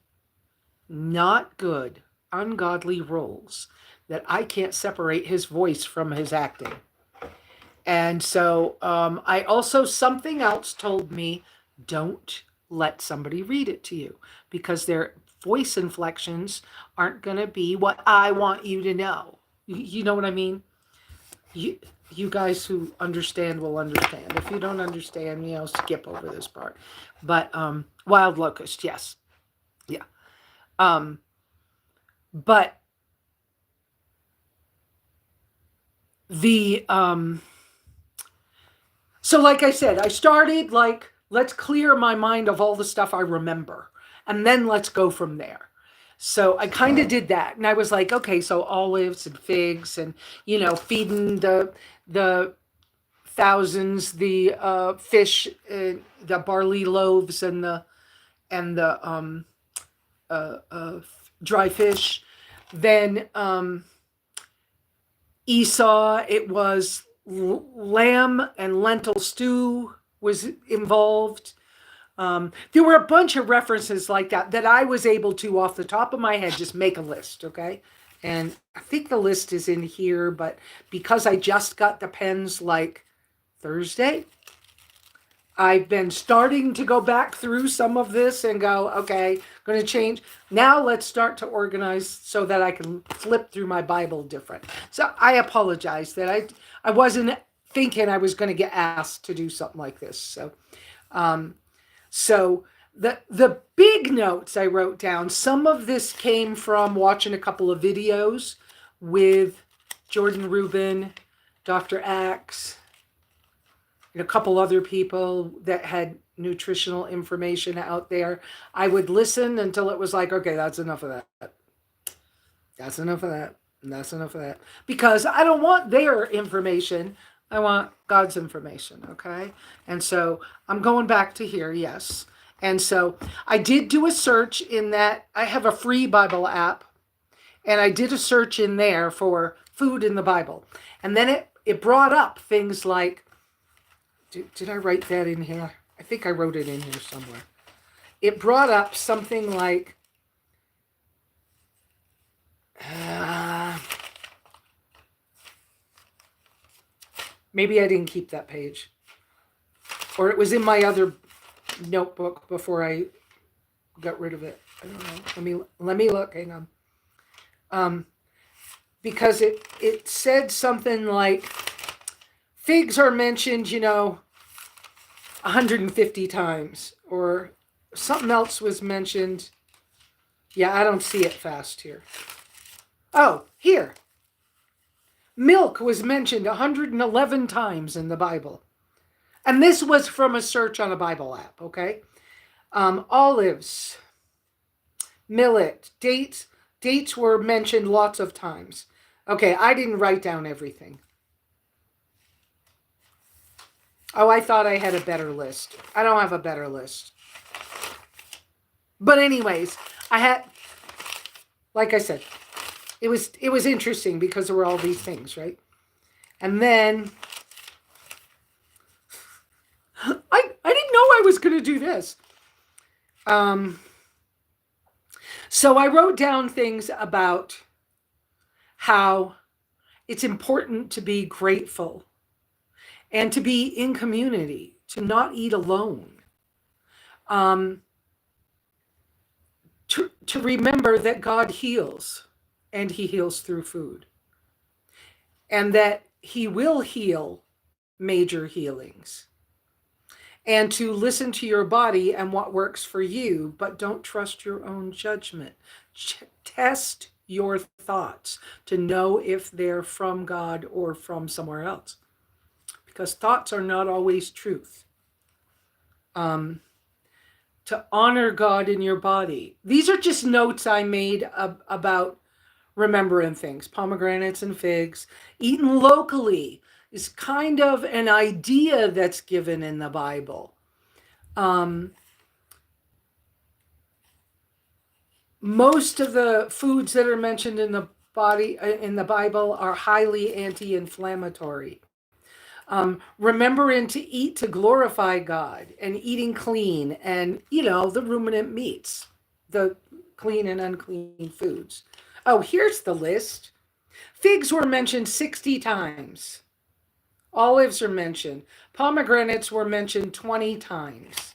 Speaker 1: not good, ungodly roles that I can't separate his voice from his acting. And so I also, something else told me, don't let somebody read it to you, because their voice inflections aren't going to be what I want you to know. You know what I mean? You guys who understand will understand. If you don't understand, skip over this part. But wild locust, yes. Yeah. But the so like I said, I started like, let's clear my mind of all the stuff I remember, and then let's go from there. So I kind of did that, and I was like, okay, so olives and figs, and feeding the thousands, the fish, the barley loaves, and the dry fish. Then Esau, it was lamb and lentil stew was involved. There were a bunch of references like that I was able to, off the top of my head, just make a list, okay? And I think the list is in here, but because I just got the pens like Thursday, I've been starting to go back through some of this and go, okay, I'm going to change. Now let's start to organize so that I can flip through my Bible different. So I apologize that I wasn't thinking I was going to get asked to do something like this. So, the big notes I wrote down, some of this came from watching a couple of videos with Jordan Rubin, Dr. Axe, and a couple other people that had nutritional information out there. I would listen until it was like, okay, that's enough of that. That's enough of that. And that's enough of that. Because I don't want their information. I want God's information, okay? And so I'm going back to here, yes. And so I did do a search in that. I have a free Bible app, and I did a search in there for food in the Bible. And then it brought up things like, did I write that in here? I think I wrote it in here somewhere. It brought up something like, maybe I didn't keep that page, or it was in my other notebook before I got rid of it. I don't know. Let me look. Hang on. Because it said something like, figs are mentioned, 150 times Or something else was mentioned. Yeah, I don't see it fast here. Oh, here. Milk was mentioned 111 times in the Bible. And this was from a search on a Bible app, okay? Olives, millet, dates. Dates were mentioned lots of times. Okay, I didn't write down everything. Oh, I thought I had a better list. I don't have a better list. But anyways, I had, like I said, it was interesting because there were all these things, right? And then I didn't know I was going to do this. So I wrote down things about how it's important to be grateful and to be in community, to not eat alone. To remember that God heals, and he heals through food. And that he will heal major healings. And to listen to your body and what works for you, but don't trust your own judgment. Test your thoughts to know if they're from God or from somewhere else. Because thoughts are not always truth. To honor God in your body. These are just notes I made about remembering things. Pomegranates and figs. Eaten locally is kind of an idea that's given in the Bible. Most of the foods that are mentioned in the Bible are highly anti-inflammatory. Remembering to eat to glorify God, and eating clean, and the ruminant meats, the clean and unclean foods. Oh, here's the list. Figs were mentioned 60 times. Olives are mentioned. Pomegranates were mentioned 20 times.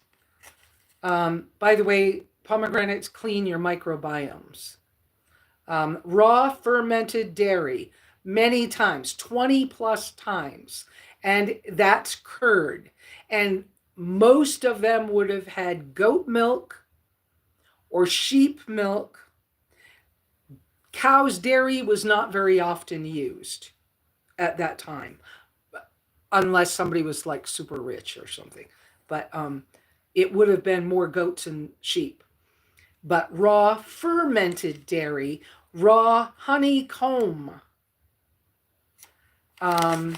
Speaker 1: By the way, pomegranates clean your microbiomes. Raw fermented dairy, many times, 20 plus times. And that's curd. And most of them would have had goat milk or sheep milk. Cow's dairy was not very often used at that time, unless somebody was like super rich or something. But it would have been more goats and sheep. But raw fermented dairy, raw honeycomb, and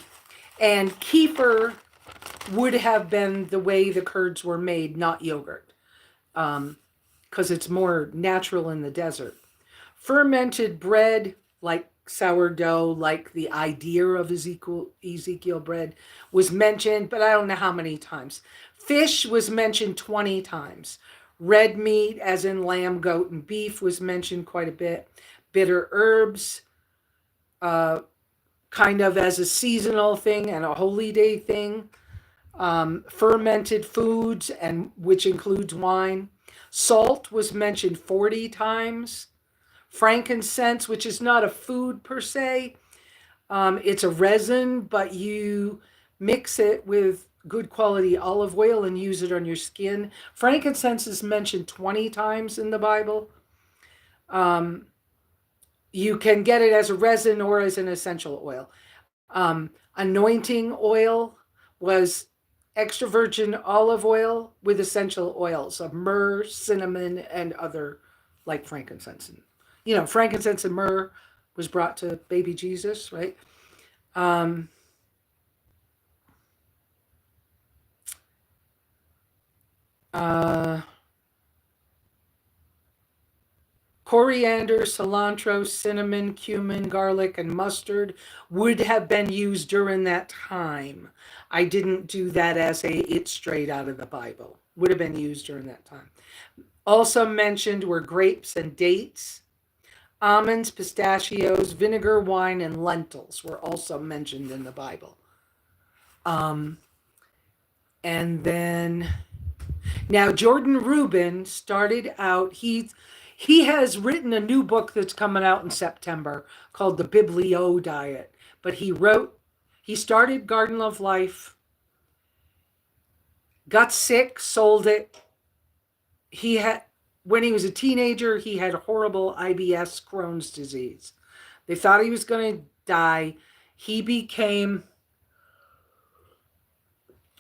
Speaker 1: kefir would have been the way the curds were made, not yogurt, because it's more natural in the desert. Fermented bread, like sourdough, like the idea of Ezekiel bread, was mentioned, but I don't know how many times. Fish was mentioned 20 times. Red meat, as in lamb, goat, and beef, was mentioned quite a bit. Bitter herbs, kind of as a seasonal thing and a holy day thing. Fermented foods, and which includes wine. Salt was mentioned 40 times. Frankincense, which is not a food per se. It's a resin, but you mix it with good quality olive oil and use it on your skin. Frankincense is mentioned 20 times in the Bible. You can get it as a resin or as an essential oil. Anointing oil was extra virgin olive oil with essential oils of myrrh, cinnamon, and other, like frankincense. Frankincense and myrrh was brought to baby Jesus, right? Coriander, cilantro, cinnamon, cumin, garlic, and mustard would have been used during that time. I didn't do that as it's straight out of the Bible. Would have been used during that time. Also mentioned were grapes and dates. Almonds, pistachios, vinegar, wine, and lentils were also mentioned in the Bible. And then, now Jordan Rubin started out, he has written a new book that's coming out in September called The Biblio Diet. But he started Garden of Life, got sick, sold it, he had, when he was a teenager, he had horrible IBS, Crohn's disease. They thought he was going to die. He became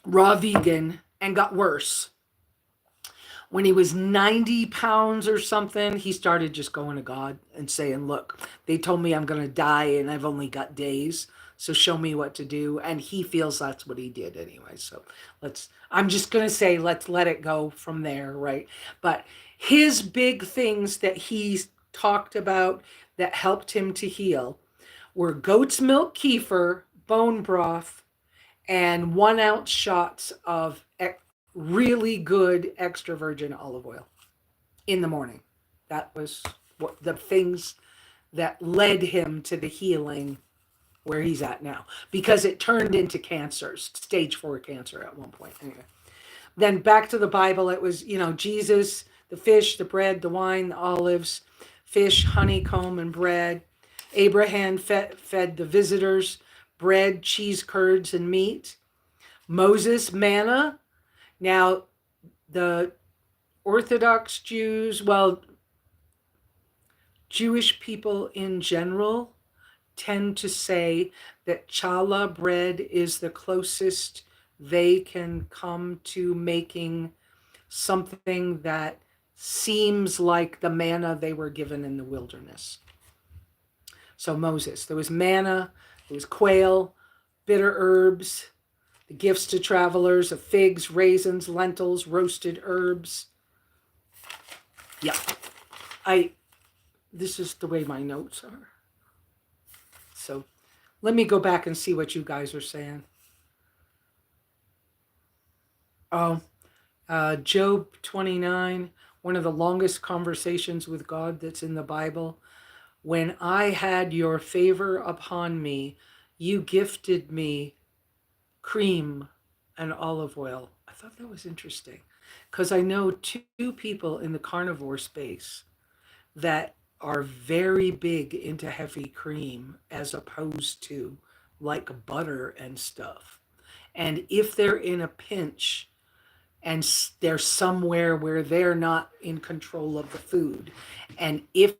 Speaker 1: raw vegan and got worse. When he was 90 pounds or something, he started just going to God and saying, look, they told me I'm going to die and I've only got days. So show me what to do. And he feels that's what he did anyway. So I'm just going to say, let's let it go from there, right? But his big things that he talked about that helped him to heal were goat's milk kefir, bone broth, and 1 ounce shots of really good extra virgin olive oil in the morning. That was what the things that led him to the healing where he's at now, because it turned into cancer, stage 4 cancer at one point. Anyway, then back to the Bible, it was, Jesus, the fish, the bread, the wine, the olives, fish, honeycomb, and bread. Abraham fed the visitors, bread, cheese, curds, and meat. Moses, manna. Now, the Orthodox Jews, well, Jewish people in general tend to say that challah bread is the closest they can come to making something that seems like the manna they were given in the wilderness. So Moses, there was manna, there was quail, bitter herbs, the gifts to travelers of figs, raisins, lentils, roasted herbs. Yeah, this is the way my notes are. So let me go back and see what you guys are saying. Oh, Job 29, one of the longest conversations with God that's in the Bible. When I had your favor upon me, you gifted me cream and olive oil. I thought that was interesting because I know two people in the carnivore space that are very big into heavy cream as opposed to like butter and stuff. And if they're in a pinch and they're somewhere where they're not in control of the food, and if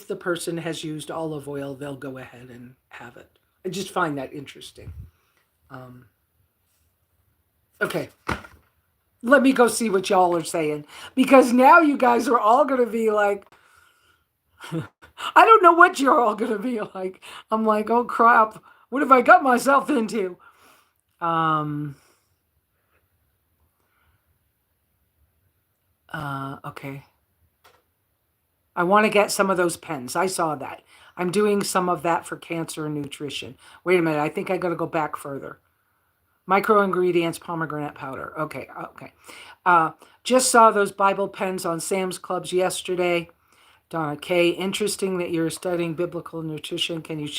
Speaker 1: the person has used olive oil, they'll go ahead and have it. I just find that interesting. Okay, let me go see what y'all are saying, because now you guys are all going to be like, I don't know what you're all going to be like. I'm like, oh crap, what have I got myself into? Okay. I want to get some of those pens. I saw that. I'm doing some of that for cancer and nutrition. Wait a minute. I think I got to go back further. Micro ingredients, pomegranate powder. Okay. Just saw those Bible pens on Sam's Clubs yesterday. Donna K. Interesting that you're studying biblical nutrition. Can you share